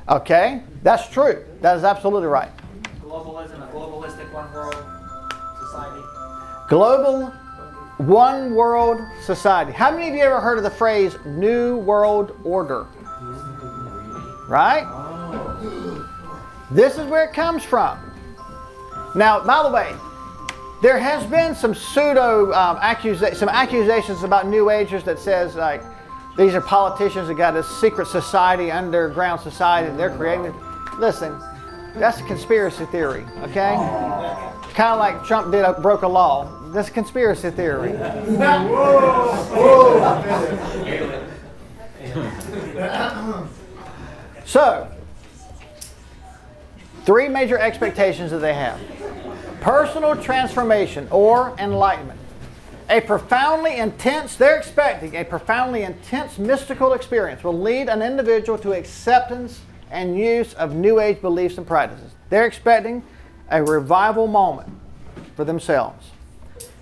Okay, that's true. That is absolutely right. Globalism, a globalistic one world society. Global one world society. How many of you ever heard of the phrase New World Order? Right? This is where it comes from. Now, by the way, there has been some accusations about New Agers that says like these are politicians that got a secret society, underground society, and they're creating it. Listen, that's a conspiracy theory, okay? Kind of like Trump broke a law. That's a conspiracy theory. So, 3 major expectations that they have. Personal transformation or enlightenment. they're expecting a profoundly intense mystical experience will lead an individual to acceptance and use of New Age beliefs and practices. They're expecting a revival moment for themselves.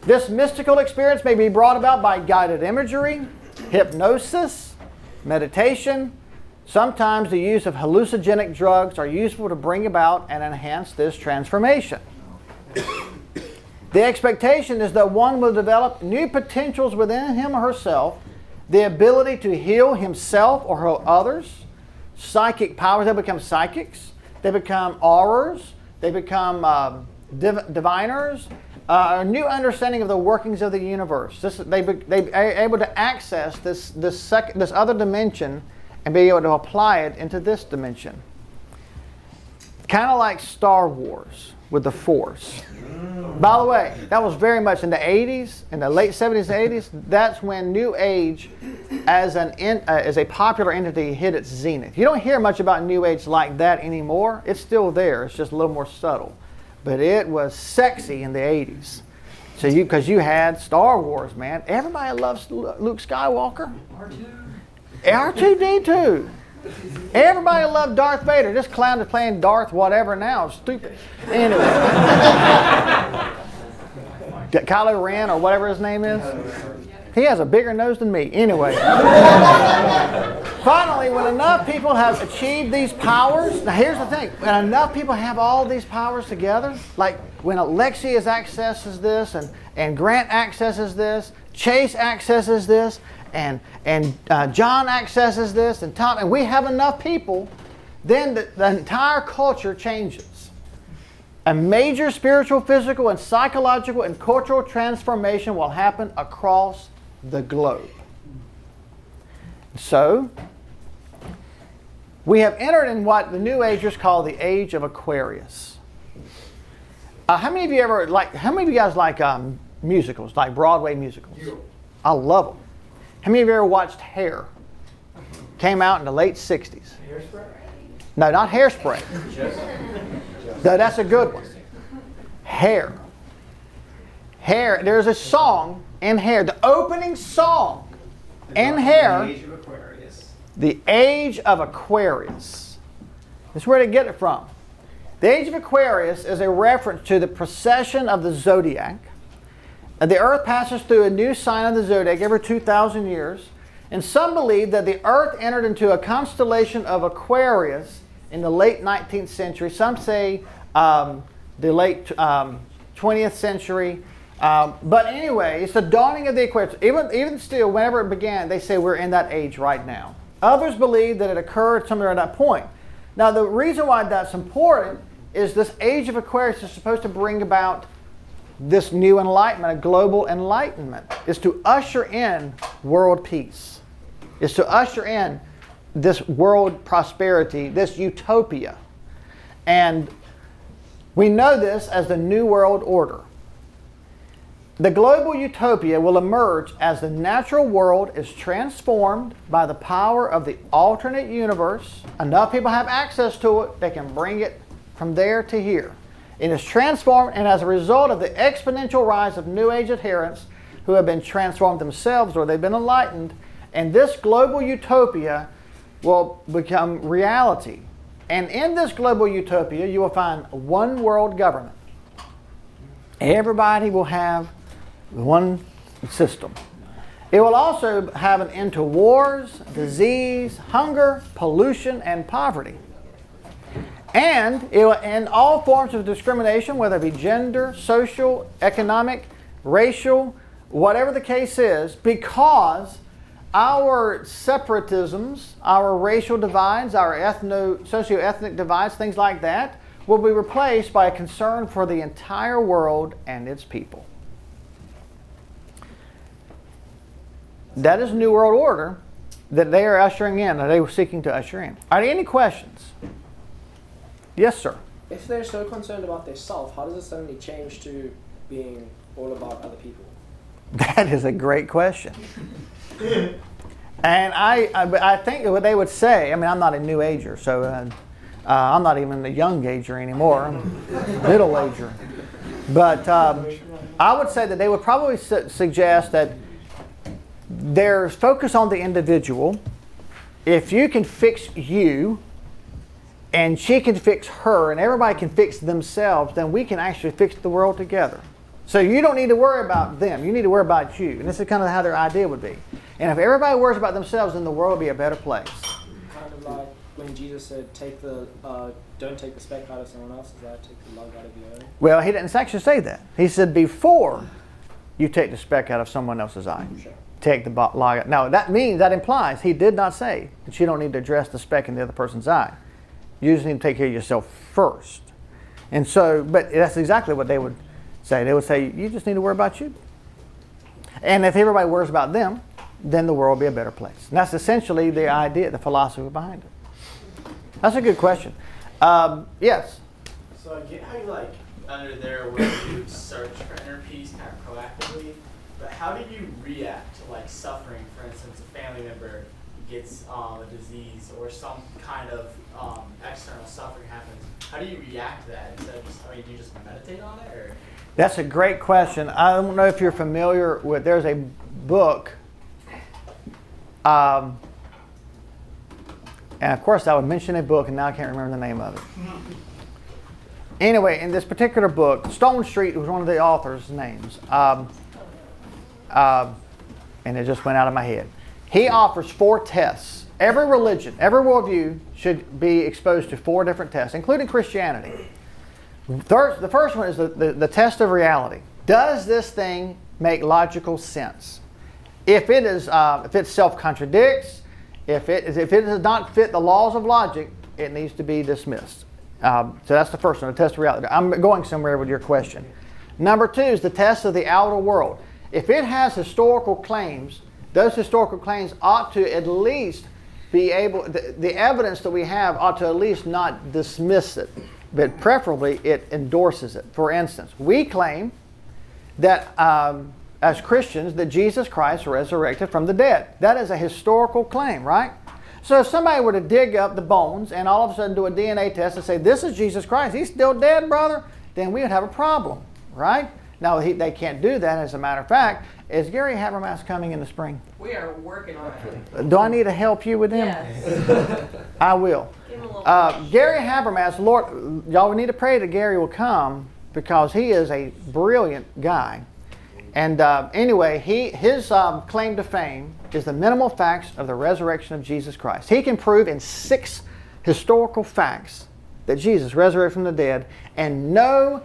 This mystical experience may be brought about by guided imagery, hypnosis, meditation. Sometimes the use of hallucinogenic drugs are useful to bring about and enhance this transformation. The expectation is that one will develop new potentials within him or herself, the ability to heal himself or others, psychic powers. They become psychics, they become aurors, they become diviners, a new understanding of the workings of the universe. They are able to access this other dimension and be able to apply it into this dimension. Kind of like Star Wars with the Force. By the way, that was very much in the 80s, in the late 70s and 80s. That's when New Age as a popular entity hit its zenith. You don't hear much about New Age like that anymore. It's still there. It's just a little more subtle. But it was sexy in the 80s. So because you had Star Wars, man. Everybody loves Luke Skywalker. R2D2. Everybody loved Darth Vader. This clown is playing Darth whatever now. Stupid. Anyway. Kylo Ren or whatever his name is. He has a bigger nose than me. Anyway. Finally, when enough people have achieved these powers, now here's the thing. When enough people have all these powers together, like when Alexius accesses this and Grant accesses this, Chase accesses this, and John accesses this, and Tom, and we have enough people, then the entire culture changes. A major spiritual, physical, and psychological and cultural transformation will happen across the globe. So, we have entered in what the New Agers call the Age of Aquarius. How many of you guys like musicals, like Broadway musicals? I love them. How many of you ever watched Hair? Came out in the late 60s. Hairspray? No, not Hairspray. No, that's a good one. Hair. Hair. There's a song in Hair. The opening song in Hair. The Age of Aquarius. The Age of Aquarius. That's where they get it from. The Age of Aquarius is a reference to the precession of the zodiac. The Earth passes through a new sign of the zodiac every 2,000 years. And some believe that the Earth entered into a constellation of Aquarius in the late 19th century. Some say the late 20th century. But anyway, it's the dawning of the Aquarius. Even still, whenever it began, they say we're in that age right now. Others believe that it occurred somewhere at that point. Now, the reason why that's important is this Age of Aquarius is supposed to bring about this new enlightenment, a global enlightenment, is to usher in world peace, is to usher in this world prosperity, this utopia. And we know this as the New World Order. The global utopia will emerge as the natural world is transformed by the power of the alternate universe. Enough people have access to it, they can bring it from there to here. It is transformed, and as a result of the exponential rise of New Age adherents who have been transformed themselves or they've been enlightened, and this global utopia will become reality. And in this global utopia, you will find one world government. Everybody will have one system. It will also have an end to wars, disease, hunger, pollution, and poverty. And it will end all forms of discrimination, whether it be gender, social, economic, racial, whatever the case is, because our separatisms, our racial divides, our socio-ethnic divides, things like that, will be replaced by a concern for the entire world and its people. That is New World Order that they are ushering in, or they were seeking to usher in. Are there any questions? Yes, sir. If they're so concerned about their self, how does it suddenly change to being all about other people? That is a great question. And I think what they would say, I mean, I'm not a New Ager, so I'm not even a young ager anymore. I'm a middle ager. But I would say that they would probably suggest that there's focus on the individual. If you can fix you, and she can fix her, and everybody can fix themselves, then we can actually fix the world together. So you don't need to worry about them. You need to worry about you. And this is kind of how their idea would be. And if everybody worries about themselves, then the world will be a better place. Kind of like when Jesus said, don't take the speck out of someone else's eye, take the log out of your own. Well, he didn't actually say that. He said before you take the speck out of someone else's eye, Sure. take the log out. Now that implies he did not say that you don't need to address the speck in the other person's eye. You just need to take care of yourself first. And so, but that's exactly what they would say. They would say, you just need to worry about you. And if everybody worries about them, then the world will be a better place. And that's essentially the idea, the philosophy behind it. That's a good question. Yes? So I get how you under there where you search for inner peace kind of proactively, but how do you react to suffering? For instance, a family member gets a disease or some kind of external suffering happens. How do you react to that? Instead of just, do you just meditate on it? Or? That's a great question. I don't know if you're familiar with, there's a book, and of course I would mention a book and now I can't remember the name of it. Anyway, in this particular book, Stone Street was one of the author's names, and it just went out of my head. He offers 4 tests. Every religion, every worldview should be exposed to 4 different tests, including Christianity. The first one is the test of reality. Does this thing make logical sense? If it self-contradicts, if it does not fit the laws of logic, it needs to be dismissed. So that's the first one, the test of reality. I'm going somewhere with your question. Number 2 is the test of the outer world. If it has historical claims, those historical claims ought to at least be able, the evidence that we have ought to at least not dismiss it, but preferably it endorses it. For instance, we claim that as Christians that Jesus Christ resurrected from the dead. That is a historical claim, right? So if somebody were to dig up the bones and all of a sudden do a DNA test and say, this is Jesus Christ, he's still dead, brother, then we would have a problem, right? Now, they can't do that. As a matter of fact, is Gary Habermas coming in the spring? We are working on it. Do I need to help you with him? Yes. I will. Give him a little Gary Habermas, Lord, y'all need to pray that Gary will come because he is a brilliant guy. And anyway, his claim to fame is the minimal facts of the resurrection of Jesus Christ. He can prove in 6 historical facts that Jesus resurrected from the dead, and no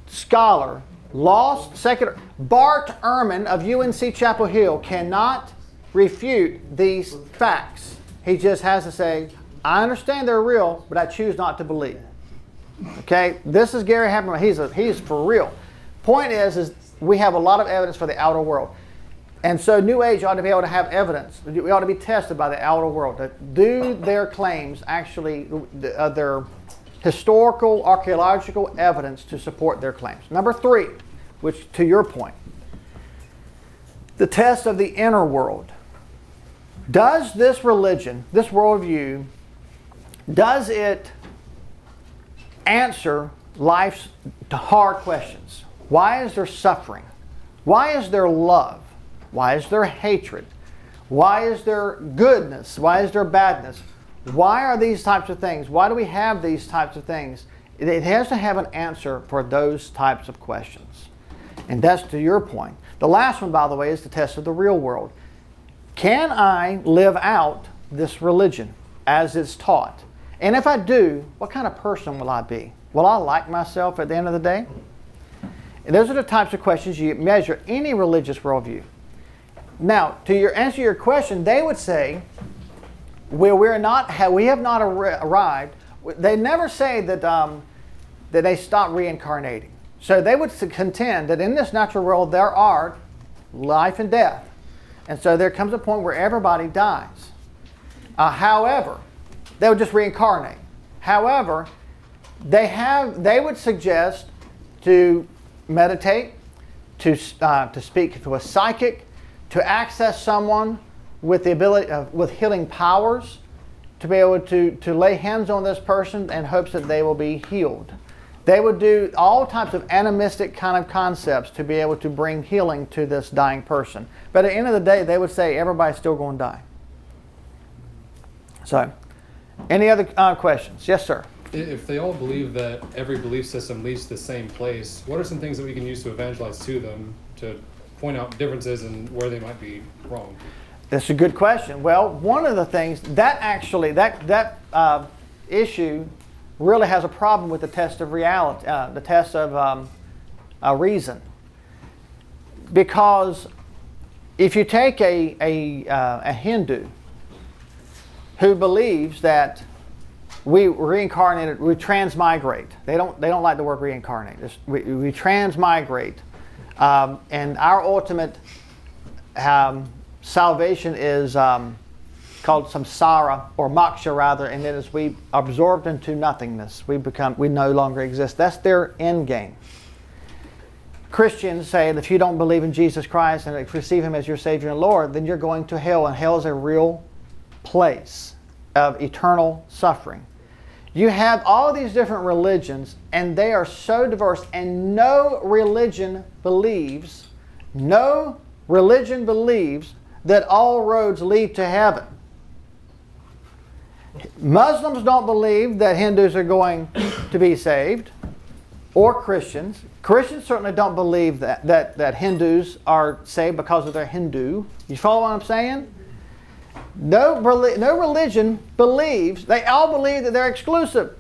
scholar, lost, secular, Bart Ehrman of UNC Chapel Hill cannot refute these facts. He just has to say, I understand they're real, but I choose not to believe. Okay, this is Gary Habermas. He's for real. Point is we have a lot of evidence for the outer world. And so New Age ought to be able to have evidence. We ought to be tested by the outer world. Do their claims actually, their historical, archaeological evidence to support their claims? Number 3, which to your point, the test of the inner world. Does this religion, this worldview, does it answer life's hard questions? Why is there suffering? Why is there love? Why is there hatred? Why is there goodness? Why is there badness? Why are these types of things? Why do we have these types of things? It has to have an answer for those types of questions. And that's to your point. The last one, by the way, is the test of the real world. Can I live out this religion as it's taught? And if I do, what kind of person will I be? Will I like myself at the end of the day? And those are the types of questions you measure any religious worldview. Now, to answer your question, they would say, we have not arrived. They never say that they stop reincarnating. So they would contend that in this natural world there are life and death. And so there comes a point where everybody dies. However, they would just reincarnate. However, they would suggest to meditate, to speak to a psychic, to access someone with the ability with healing powers, to be able to lay hands on this person in hopes that they will be healed. They would do all types of animistic kind of concepts to be able to bring healing to this dying person. But at the end of the day, they would say everybody's still going to die. So, any other questions? Yes, sir. If they all believe that every belief system leads to the same place, what are some things that we can use to evangelize to them to point out differences and where they might be wrong? That's a good question. Well, one of the things that actually, that issue really has a problem with the test of reality, the test of reason. Because if you take a Hindu who believes that we reincarnated, we transmigrate. They don't like the word reincarnate. We transmigrate, and our ultimate salvation is called samsara or moksha rather, and then as we absorbed into nothingness, we no longer exist. That's their end game. Christians say that if you don't believe in Jesus Christ and receive Him as your Savior and Lord, then you're going to hell, and hell is a real place of eternal suffering. You have all these different religions, and they are so diverse, and no religion believes that all roads lead to heaven. Muslims don't believe that Hindus are going to be saved, or Christians. Christians certainly don't believe that Hindus are saved because of their Hindu. You follow what I'm saying? No religion believes, they all believe that they're exclusive,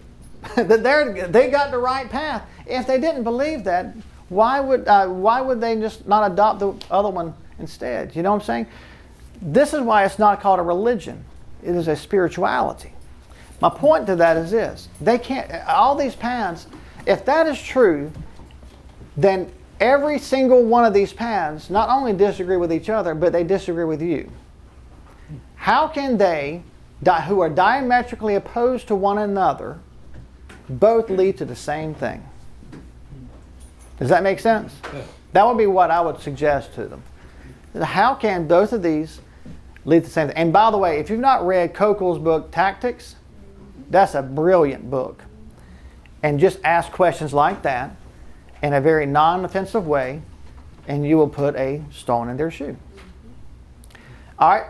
that they got the right path. If they didn't believe that, why would they just not adopt the other one instead? You know what I'm saying? This is why it's not called a religion. It is a spirituality. My point to that is this. They can't, all these paths, if that is true, then every single one of these paths not only disagree with each other, but they disagree with you. How can they, who are diametrically opposed to one another, both lead to the same thing? Does that make sense? Yeah. That would be what I would suggest to them. How can both of these lead to the same thing? And by the way, if you've not read Kokel's book, Tactics, that's a brilliant book. And just ask questions like that in a very non-offensive way, and you will put a stone in their shoe. All right.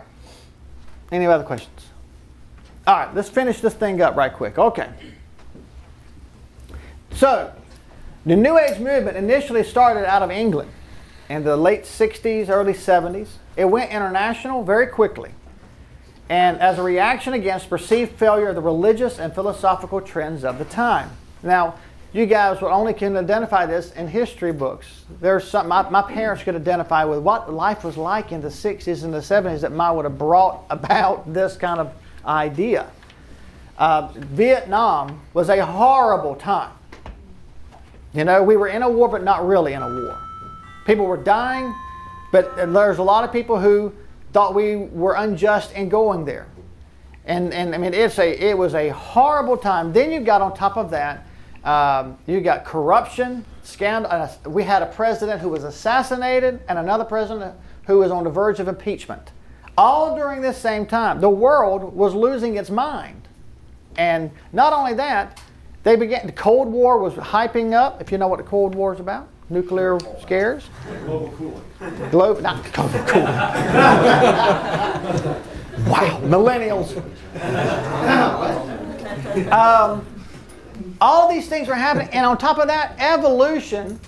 Any other questions? All right, let's finish this thing up right quick. Okay. So, the New Age movement initially started out of England in the late 60s, early 70s. It went international very quickly. And as a reaction against perceived failure of the religious and philosophical trends of the time. Now, you guys will only can identify this in history books. There's some, my parents could identify with what life was like in the 60s and the 70s that might would have brought about this kind of idea. Vietnam was a horrible time. You know, we were in a war, but not really in a war. People were dying, but there's a lot of people who thought we were unjust in going there. And I mean, it was a horrible time. Then you got on top of that, you got corruption, scandal. We had a president who was assassinated and another president who was on the verge of impeachment. All during this same time. The world was losing its mind. And not only that, the Cold War was hyping up, if you know what the Cold War is about. Nuclear scares. Global cooling. Not global cooling. Wow, millennials. All these things were happening, and on top of that, evolution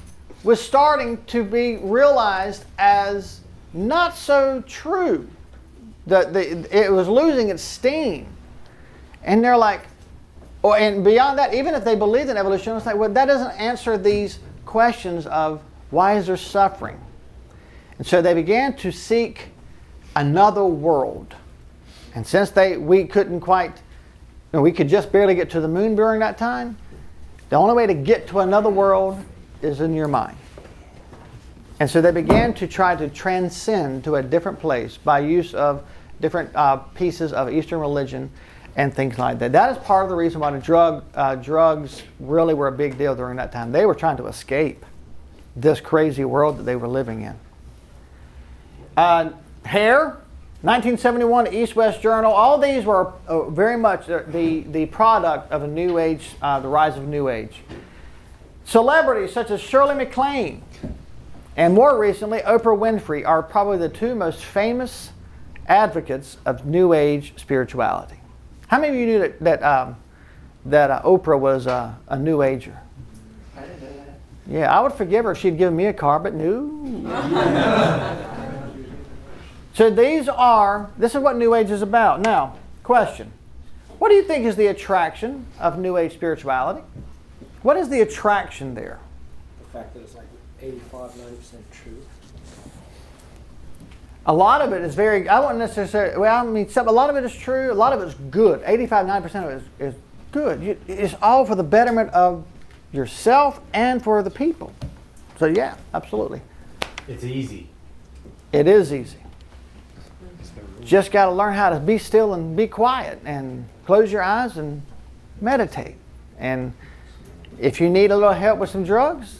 was starting to be realized as not so true. It was losing its steam. And they're like, and beyond that, even if they believed in evolution, it's like, well, that doesn't answer these questions of why is there suffering? And so they began to seek another world. And since we couldn't quite, we could just barely get to the moon during that time, the only way to get to another world is in your mind. And so they began to try to transcend to a different place by use of different pieces of Eastern religion and things like that. That is part of the reason why the drugs really were a big deal during that time. They were trying to escape this crazy world that they were living in. Hair, 1971, East West Journal. All these were very much the product of a New Age, the rise of New Age. Celebrities such as Shirley MacLaine and more recently Oprah Winfrey are probably the two most famous advocates of New Age spirituality. How many of you knew that Oprah was a New Ager? I didn't know that. Yeah, I would forgive her if she'd given me a car, but no. So this is what New Age is about. Now, question. What do you think is the attraction of New Age spirituality? What is the attraction there? The fact that it's like 85, 90% true. A lot of it is I wouldn't necessarily, a lot of it is true, a lot of it is good. 85, 90% of it is good. It's all for the betterment of yourself and for the people. So yeah, absolutely. It's easy. It is easy. Just got to learn how to be still and be quiet and close your eyes and meditate. And if you need a little help with some drugs,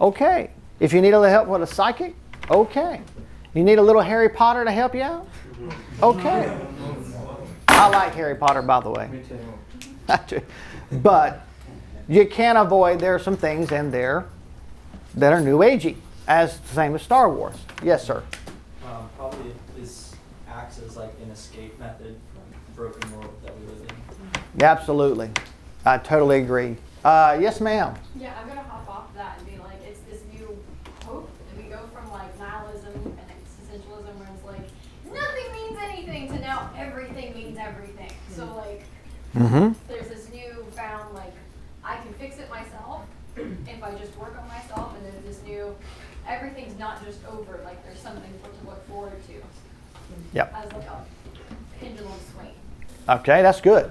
okay. If you need a little help with a psychic, okay. You need a little Harry Potter to help you out? Okay. I like Harry Potter, by the way. Me too. But you can't avoid, there are some things in there that are New Agey, as the same as Star Wars. Yes, sir. Probably this acts as like an escape method from the broken world that we live in. Absolutely. I totally agree. Yes, ma'am. Yeah, I'm gonna hop off that and be like, it's this new hope, and we go from like nihilism and existentialism where it's like nothing means anything to now everything means everything. So like, there's this new found like I can fix it myself if I just work on myself, and there's this new everything's not just over. Like there's something to look forward to. Yep. As like a pendulum swing. Okay, that's good.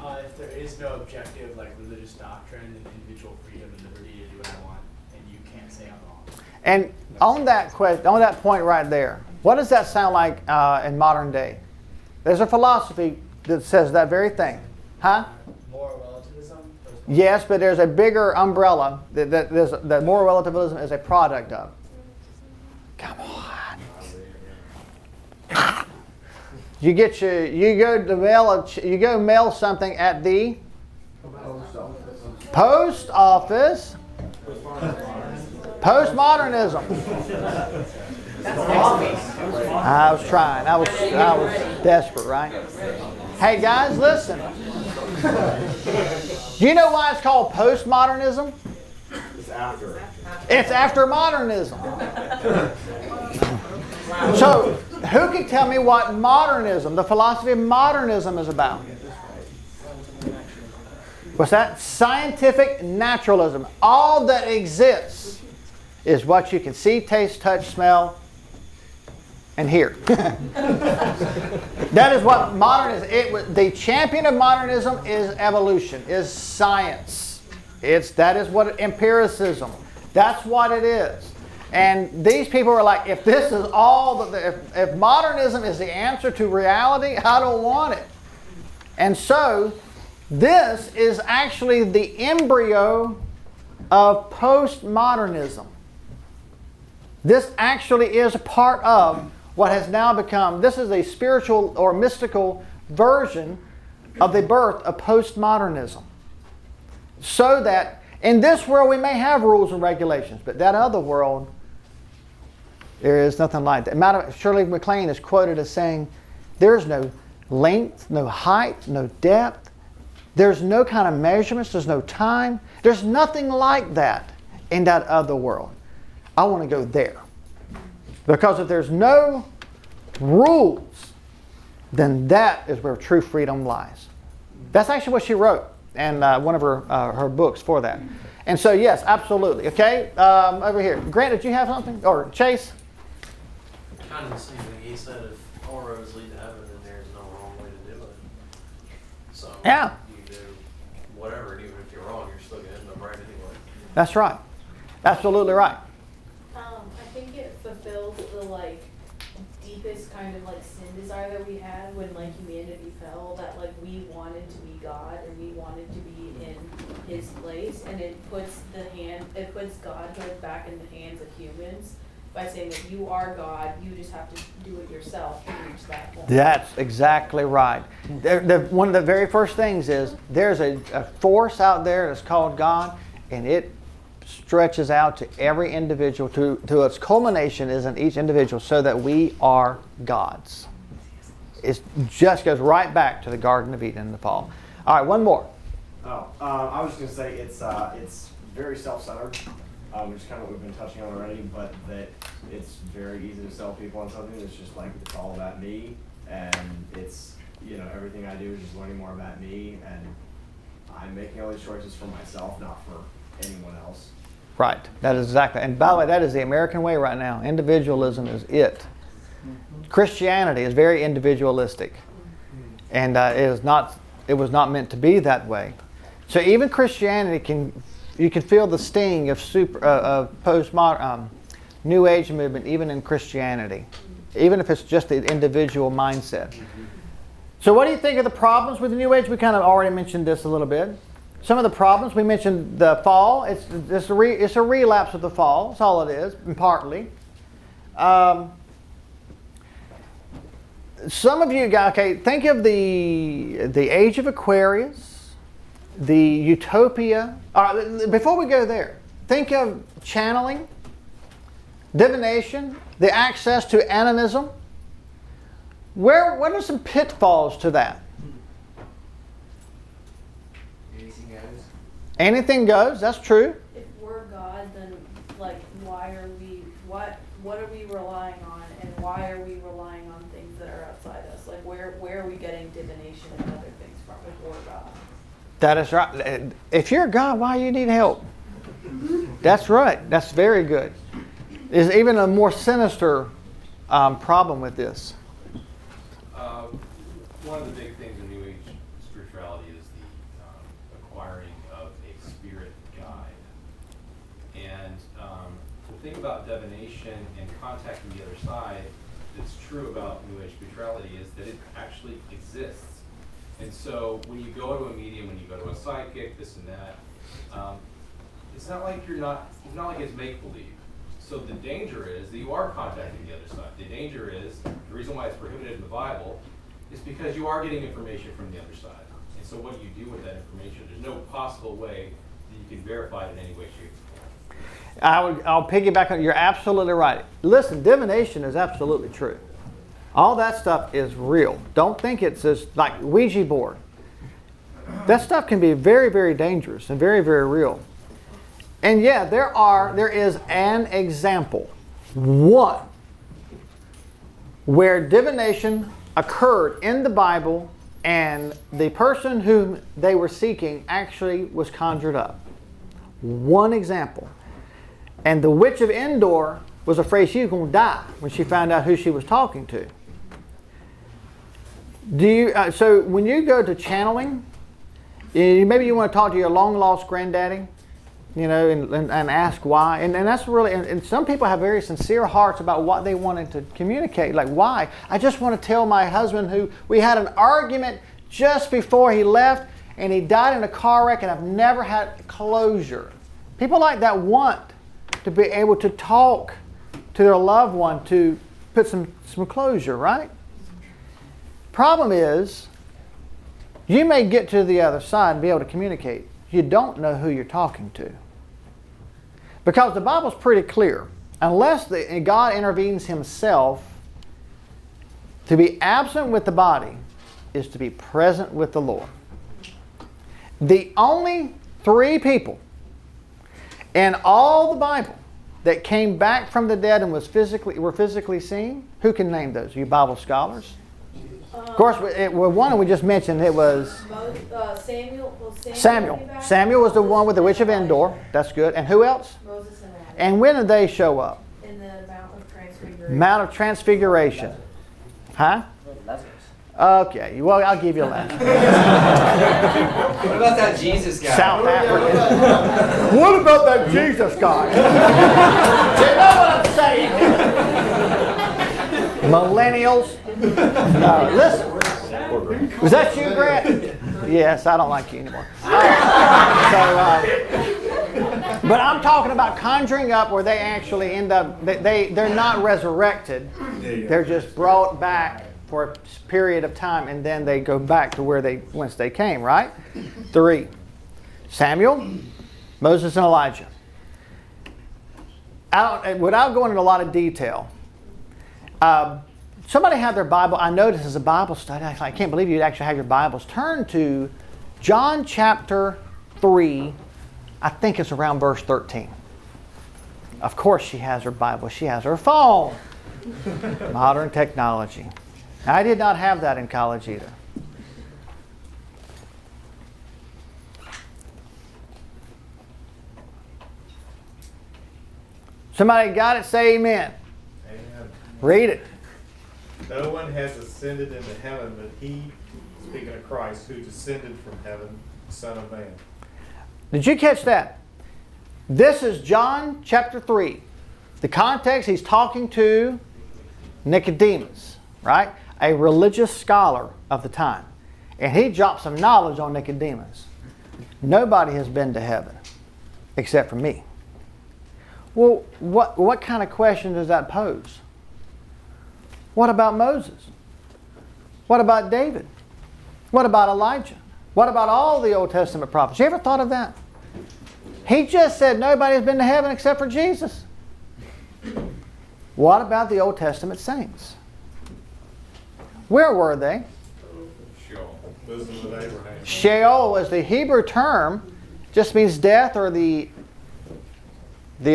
If there is no objective like religious doctrine and individual freedom and liberty to do what I want, and you can't say I'm wrong. And on that point right there, what does that sound like in modern day? There's a philosophy that says that very thing. Huh? Moral relativism? Yes, but there's a bigger umbrella that moral relativism is a product of. Come on. You go mail something at the post office. Postmodernism. I was trying. I was desperate, right? Hey guys, listen. Do you know why it's called postmodernism? It's after modernism. So, who can tell me what modernism, the philosophy of modernism, is about? What's that? Scientific naturalism. All that exists is what you can see, taste, touch, smell, and hear. That is what modernism. The champion of modernism is evolution, is science. That is what empiricism. That's what it is. And these people are like, if this is all, if modernism is the answer to reality, I don't want it. And so, this is actually the embryo of postmodernism. This actually is a part of what has now become, this is a spiritual or mystical version of the birth of postmodernism. So that in this world we may have rules and regulations, but that other world, there is nothing like that. Shirley MacLaine is quoted as saying, there's no length, no height, no depth. There's no kind of measurements. There's no time. There's nothing like that in that other world. I want to go there. Because if there's no rules, then that is where true freedom lies. That's actually what she wrote in one of her books for that. And so, yes, absolutely. Okay, over here. Grant, did you have something? Or Chase? Kind of the same thing. He said if all roads lead to heaven, then there's no wrong way to do it. So yeah. You do whatever, and even if you're wrong, you're still going to end up right anyway. That's right. Absolutely right. I think it fulfills the deepest kind of sin desire that we had when humanity fell. That we wanted to be God and we wanted to be in His place, and it puts Godhood back in the hands of humans. By saying that you are God, you just have to do it yourself to reach that point. That's exactly right. One of the very first things is there's a force out there that's called God, and it stretches out to every individual, to its culmination is in each individual, so that we are God's. It just goes right back to the Garden of Eden in the fall. All right, one more. I was just going to say it's very self-centered, which is kind of what we've been touching on already, but that it's very easy to sell people on something that's just like, it's all about me, and it's, everything I do is just learning more about me, and I'm making all these choices for myself, not for anyone else. Right, that is exactly, and by the way, that is the American way right now. Individualism is it. Christianity is very individualistic, and it was not meant to be that way. So even Christianity you can feel the sting of postmodern New Age movement even in Christianity, even if it's just the individual mindset. So what do you think of the problems with the New Age? We kind of already mentioned this a little bit. Some of the problems, we mentioned the fall. It's a relapse of the fall. That's all it is, and partly. Some of you guys, think of the age of Aquarius, the utopia. Before we go there, think of channeling, divination, the access to animism. What are some pitfalls to that? Anything goes. Anything goes, that's true. If we're God, then why are we what are we relying on, and why are we relying on things that are outside us? Where are we getting divination and other things from if we're God? That is right. If you're God, why do you need help? That's right. That's very good. There's even a more sinister problem with this. One of the big things in New Age spirituality is the acquiring of a spirit guide. And the thing about divination and contacting the other side that's true about New Age spirituality is that it actually exists. And so when you go to a medium, when you go to a psychic, this and that, it's not like it's not like it's make-believe. So the danger is that you are contacting the other side. The danger is, the reason why it's prohibited in the Bible is because you are getting information from the other side. And so what do you do with that information? There's no possible way that you can verify it in any way, shape, or form. I'll piggyback on. You're absolutely right. Listen, divination is absolutely true. All that stuff is real. Don't think it's just like Ouija board. That stuff can be very, very dangerous and very, very real. And yeah, there is an example, one, where divination occurred in the Bible and the person whom they were seeking actually was conjured up. One example. And the witch of Endor was afraid she was going to die when she found out who she was talking to. So when you go to channeling, maybe you want to talk to your long-lost granddaddy, and ask why. And that's really, and some people have very sincere hearts about what they wanted to communicate. Like, why? I just want to tell my husband who we had an argument just before he left, and he died in a car wreck, and I've never had closure. People like that want to be able to talk to their loved one to put some closure, right? Problem is, you may get to the other side and be able to communicate. You don't know who you're talking to. Because the Bible's pretty clear. Unless God intervenes himself, to be absent with the body is to be present with the Lord. The only 3 people in all the Bible that came back from the dead and were physically seen, who can name those? You Bible scholars? Of course, one we just mentioned, it was Samuel. Samuel was the one with the witch of Endor. That's good. And who else? Moses and Adam. And when did they show up? In the Mount of Transfiguration. Mount of Transfiguration. Huh? Okay, well, I'll give you a laugh. What about that Jesus guy? South Africa. What about that Jesus guy? You know what I'm saying? Millennials. Listen. Was that you, Grant? Yes, I don't like you anymore. But I'm talking about conjuring up where they actually end up, they're not resurrected. They're just brought back for a period of time, and then they go back to whence they came, right? 3. Samuel, Moses and Elijah. Without going into a lot of detail, somebody have their Bible. I know this is a Bible study. I can't believe you'd actually have your Bibles. Turn to John chapter 3. I think it's around verse 13. Of course she has her Bible. She has her phone. Modern technology. I did not have that in college either. Somebody got it? Say amen. Amen. Read it. No one has ascended into heaven but he, speaking of Christ, who descended from heaven, the Son of Man. Did you catch that? This is John chapter 3. The context, he's talking to Nicodemus, right? A religious scholar of the time. And he dropped some knowledge on Nicodemus. Nobody has been to heaven except for me. Well, what kind of question does that pose? What about Moses? What about David? What about Elijah? What about all the Old Testament prophets? You ever thought of that? He just said nobody's been to heaven except for Jesus. What about the Old Testament saints? Where were they? Sheol. Bosom of Abraham. Sheol is the Hebrew term, just means death or the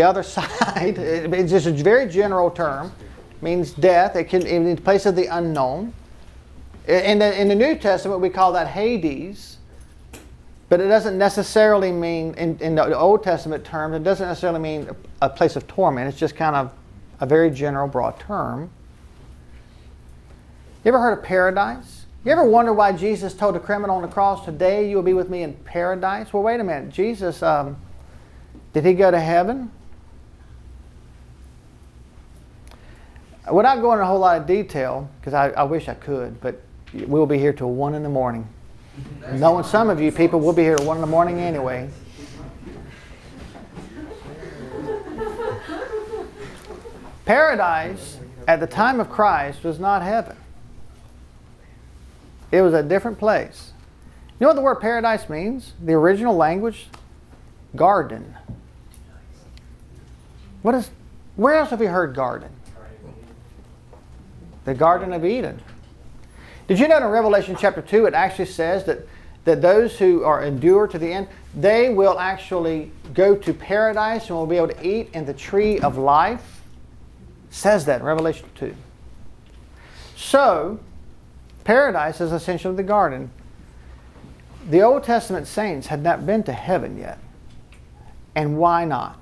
other side. It's just a very general term. It means death. It can in the place of the unknown. In the New Testament, we call that Hades. But it doesn't necessarily mean, in the Old Testament terms, it doesn't necessarily mean a place of torment. It's just kind of a very general, broad term. You ever heard of paradise? You ever wonder why Jesus told the criminal on the cross, today you will be with me in paradise? Well, wait a minute. Jesus, did he go to heaven? Without going into a whole lot of detail, because I wish I could, but we'll be here till 1 in the morning. Knowing some of you people will be here at 1 in the morning anyway. Paradise at the time of Christ was not heaven. It was a different place. You know what the word paradise means? The original language? Garden. Where else have you heard garden? The Garden of Eden. Did you know in Revelation chapter 2 it actually says that those who are endure to the end, they will actually go to paradise and will be able to eat in the tree of life? It says that in Revelation 2. So, paradise is essentially the garden. The Old Testament saints had not been to heaven yet. And why not?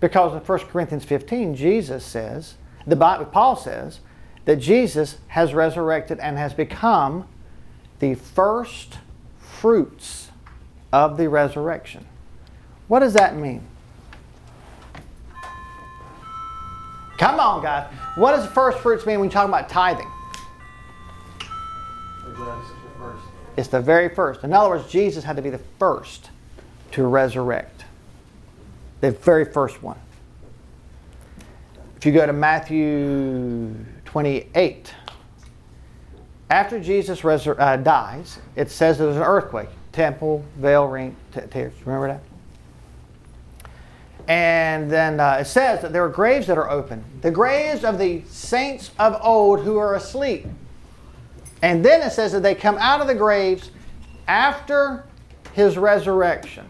Because in 1 Corinthians 15, Jesus says, Paul says, that Jesus has resurrected and has become the first fruits of the resurrection. What does that mean? Come on, guys. What does first fruits mean when you talk about tithing? It's the very first. In other words, Jesus had to be the first to resurrect. The very first one. If you go to Matthew 28, after Jesus dies, it says there was an earthquake. Temple, veil, ring, tears. Remember that? And then it says that there are graves that are open. The graves of the saints of old who are asleep. And then it says that they come out of the graves after his resurrection.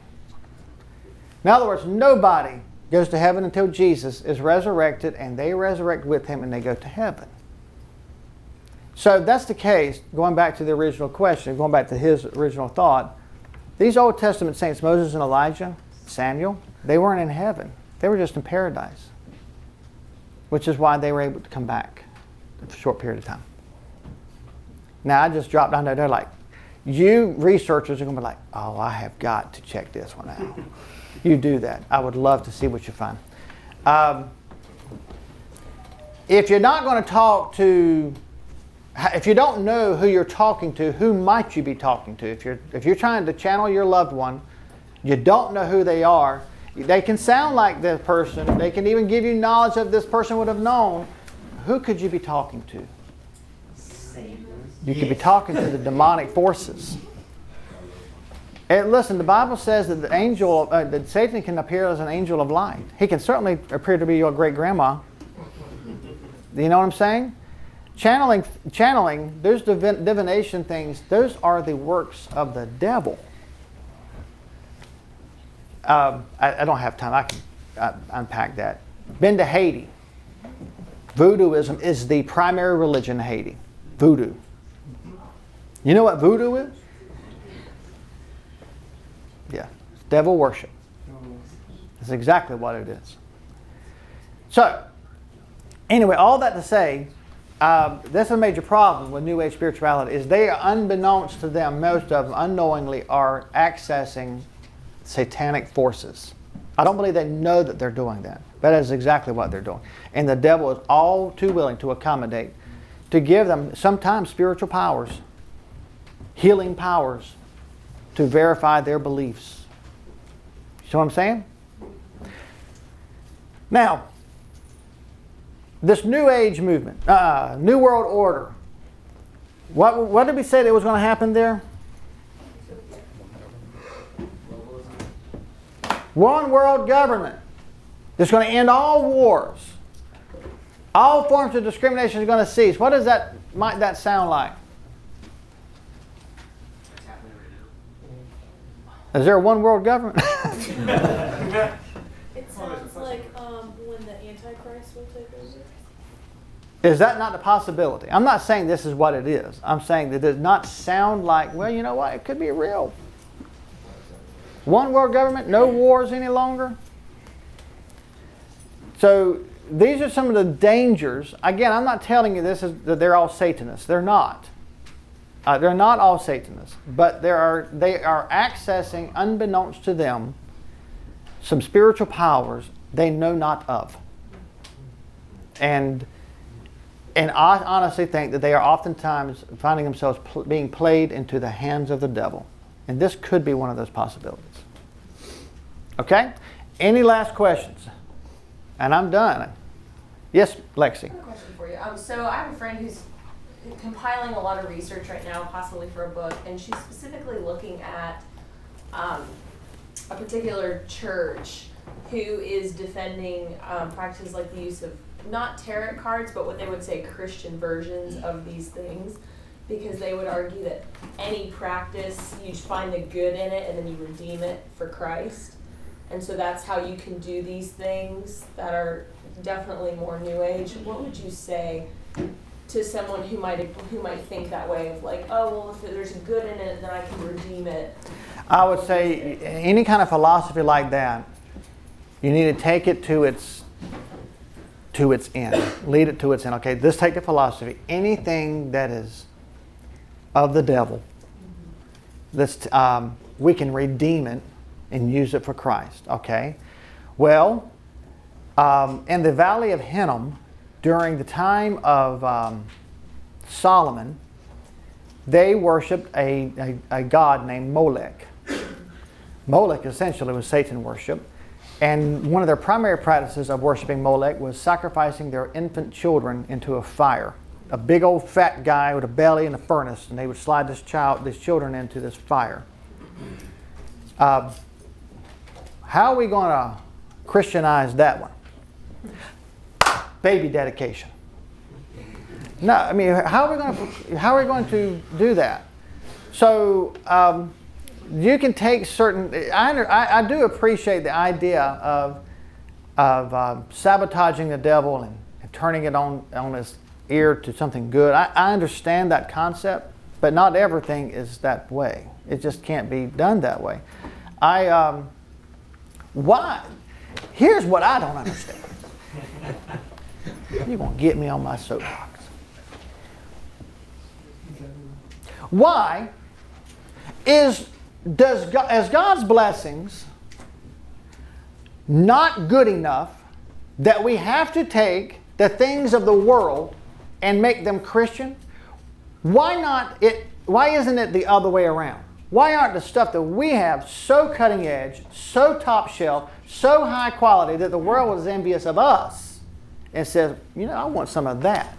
In other words, nobody goes to heaven until Jesus is resurrected and they resurrect with him and they go to heaven. So if that's the case, going back to the original question, going back to his original thought, these Old Testament saints, Moses and Elijah, Samuel, they weren't in heaven. They were just in paradise. Which is why they were able to come back for a short period of time. Now I just dropped down there, they're like, you researchers are going to be like, oh, I have got to check this one out. You do that. I would love to see what you find. If you're not going to talk to, if you don't know who you're talking to, who might you be talking to? If you're trying to channel your loved one, you don't know who they are. They can sound like this person. They can even give you knowledge that this person would have known. Who could you be talking to? You could be talking to the demonic forces. And listen, the Bible says that that Satan can appear as an angel of light. He can certainly appear to be your great grandma. Do you know what I'm saying? Channeling, those divination things, those are the works of the devil. I don't have time. I can unpack that. Been to Haiti. Voodooism is the primary religion in Haiti. Voodoo. You know what voodoo is? Yeah, it's devil worship. That's exactly what it is. So, anyway, all that to say, that's a major problem with New Age spirituality, is they are, unbeknownst to them, most of them unknowingly are accessing satanic forces. I don't believe they know that they're doing that, but that is exactly what they're doing. And the devil is all too willing to accommodate, to give them sometimes spiritual powers, healing powers, to verify their beliefs. You see what I'm saying? Now, this New Age movement, New World Order, what did we say that was going to happen there? One world government that's going to end all wars. All forms of discrimination is going to cease. What does that, might that sound like? Is there a one world government? It sounds like when the Antichrist will take over. Is that not a possibility? I'm not saying this is what it is. I'm saying that it does not sound like, well, you know what, it could be real. One world government, no wars any longer. So these are some of the dangers. Again, I'm not telling you that they're all Satanists. They're not. They're not all Satanists. But they are accessing, unbeknownst to them, some spiritual powers they know not of. And I honestly think that they are oftentimes finding themselves being played into the hands of the devil. And this could be one of those possibilities. Okay? Any last questions? And I'm done. Yes, Lexi. I have a question for you. So I have a friend who's compiling a lot of research right now, possibly for a book, and she's specifically looking at a particular church who is defending practices like the use of not tarot cards, but what they would say Christian versions of these things, because they would argue that any practice, you find the good in it and then you redeem it for Christ. And so that's how you can do these things that are definitely more New Age. What would you say to someone who might think that way of like, oh, well, if there's good in it, then I can redeem it? I would say any kind of philosophy like that, you need to take it to its end. Lead it to its end. Okay, let's take the philosophy. Anything that is of the devil, we can redeem it and use it for Christ. Okay? Well, in the Valley of Hinnom, during the time of Solomon, they worshipped a god named Molech. Molech essentially was Satan worship. And one of their primary practices of worshiping Molech was sacrificing their infant children into a fire. A big old fat guy with a belly in a furnace, and they would slide these children into this fire. How are we going to Christianize that one? Baby dedication. No, I mean, how are we going to do that? So you can take certain. I do appreciate the idea of sabotaging the devil and turning it on his ear to something good. I understand that concept, but not everything is that way. It just can't be done that way. Why? Here's what I don't understand. You're going to get me on my soapbox. Why is God's blessings not good enough that we have to take the things of the world and make them Christian? Why isn't it the other way around? Why aren't the stuff that we have so cutting edge, so top shelf, so high quality that the world is envious of us and says, you know, I want some of that?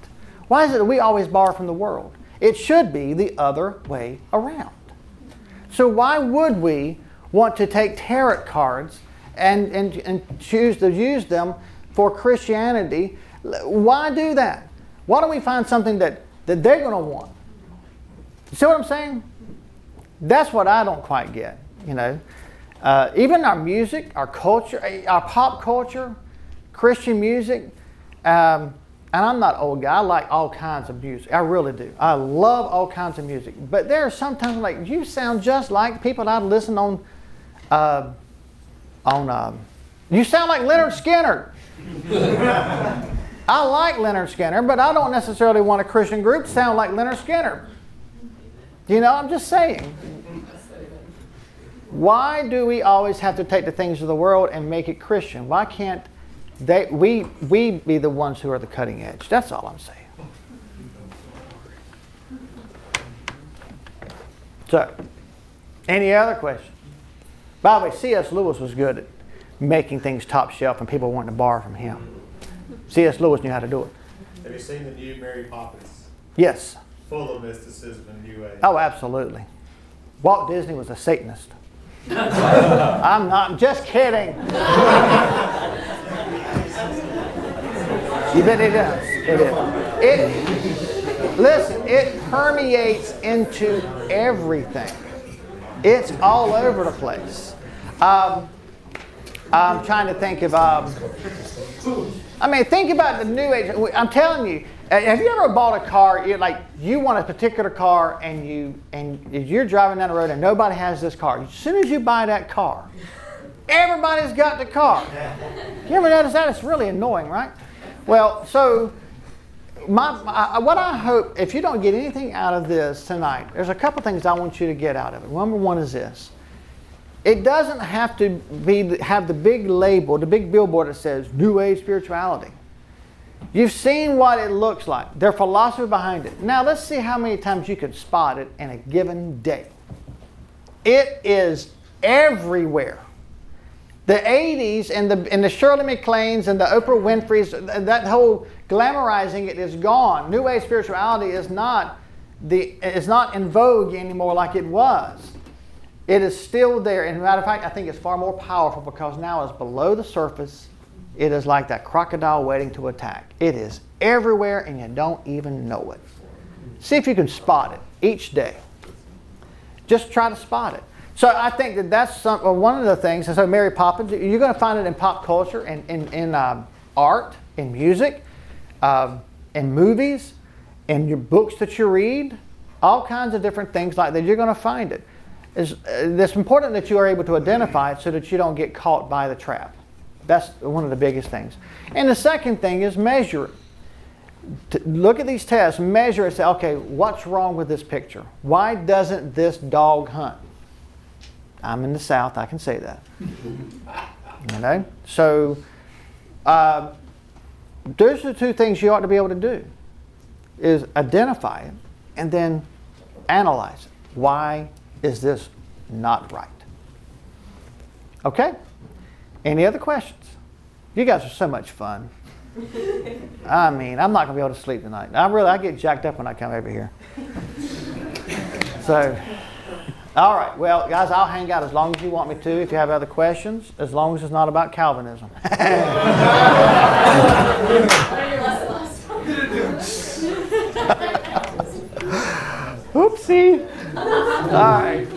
Why is it that we always borrow from the world? It should be the other way around. So why would we want to take tarot cards and choose to use them for Christianity? Why do that? Why don't we find something that they're going to want? You see what I'm saying? That's what I don't quite get, you know. Even our music, our culture, our pop culture, Christian music, and I'm not an old guy. I like all kinds of music. I really do. I love all kinds of music. But there are sometimes like you sound just like people that I listen on. You sound like Leonard Skinner. I like Leonard Skinner, but I don't necessarily want a Christian group to sound like Leonard Skinner. You know, I'm just saying. Why do we always have to take the things of the world and make it Christian? Why can't we be the ones who are the cutting edge? That's all I'm saying. So, any other questions? By the way, C.S. Lewis was good at making things top shelf and people wanting to borrow from him. C.S. Lewis knew how to do it. Have you seen the new Mary Poppins? Yes. Full of mysticism and New Age. Oh, absolutely. Walt Disney was a Satanist. I'm just kidding. You bet it does. It is. Listen, it permeates into everything. It's all over the place. I'm trying to think of. Think about the New Age. I'm telling you. Have you ever bought a car? You want a particular car, and you're driving down the road, and nobody has this car. As soon as you buy that car, everybody's got the car. You ever notice that? It's really annoying, right? Well, so what I hope, if you don't get anything out of this tonight, there's a couple things I want you to get out of it. Number one is this. It doesn't have to have the big label, the big billboard that says New Age spirituality. You've seen what it looks like, their philosophy behind it. Now let's see how many times you can spot it in a given day. It is everywhere. The 80s and the Shirley MacLaines and the Oprah Winfrey's, that whole glamorizing it is gone. New Age spirituality is not in vogue anymore like it was. It is still there. And as a matter of fact, I think it's far more powerful because now it's below the surface. It is like that crocodile waiting to attack. It is everywhere and you don't even know it. See if you can spot it each day. Just try to spot it. So I think that's one of the things. And so Mary Poppins, you're going to find it in pop culture, in art, in music, in movies, in your books that you read, all kinds of different things like that. You're going to find it. It's important that you are able to identify it so that you don't get caught by the trap. That's one of the biggest things. And the second thing is measure it. Look at these tests, measure it, say, okay, what's wrong with this picture? Why doesn't this dog hunt? I'm in the South, I can say that. You know? So, those are the two things you ought to be able to do, is identify it and then analyze it. Why is this not right? Okay? Any other questions? You guys are so much fun. I'm not going to be able to sleep tonight. I get jacked up when I come over here. So, all right. Well, guys, I'll hang out as long as you want me to if you have other questions, as long as it's not about Calvinism. Oopsie. All right.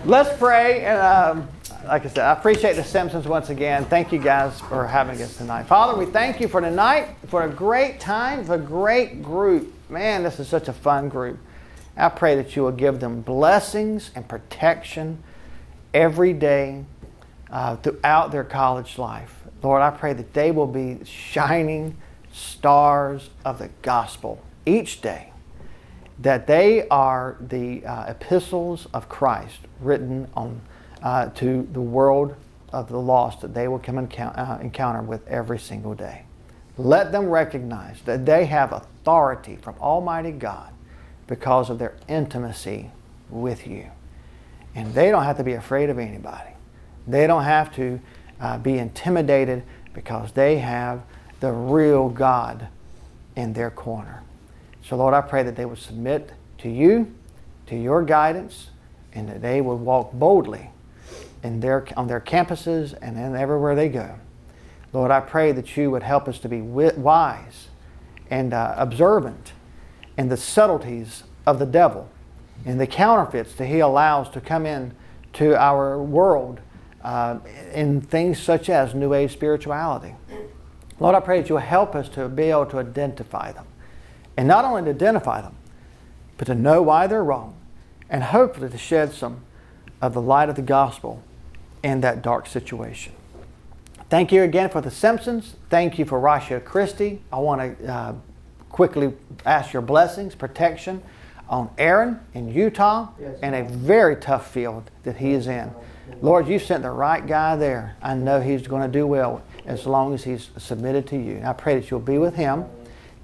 Let's pray. And like I said, I appreciate the Simpsons once again. Thank you guys for having us tonight. Father, we thank you for tonight, for a great time, for a great group. Man, this is such a fun group. I pray that you will give them blessings and protection every day throughout their college life. Lord, I pray that they will be shining stars of the gospel each day, that they are the epistles of Christ written on to the world of the lost that they will come encounter with every single day. Let them recognize that they have authority from Almighty God because of their intimacy with you. And they don't have to be afraid of anybody. They don't have to be intimidated because they have the real God in their corner. So Lord, I pray that they would submit to you, to your guidance, and that they would walk boldly on their campuses and everywhere they go. Lord, I pray that you would help us to be wise and observant in the subtleties of the devil and the counterfeits that he allows to come in to our world in things such as New Age spirituality. Lord, I pray that you'll help us to be able to identify them. And not only to identify them, but to know why they're wrong. And hopefully to shed some of the light of the gospel in that dark situation. Thank you again for the Simpsons. Thank you for Ratio Christi. I want to quickly ask your blessings, protection on Aaron in Utah, and a very tough field that he is in. Lord, you sent the right guy there. I know he's going to do well as long as he's submitted to you. And I pray that you'll be with him.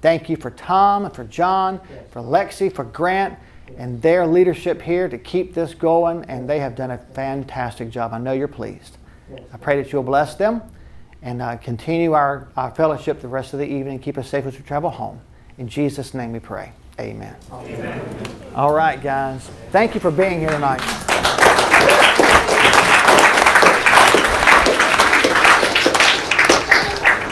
Thank you for Tom and for John, for Lexi, for Grant, and their leadership here to keep this going, and they have done a fantastic job. I know you're pleased. I pray that you'll bless them and continue our fellowship the rest of the evening. Keep us safe as we travel home. In Jesus' name we pray. Amen. Amen. All right, guys. Thank you for being here tonight.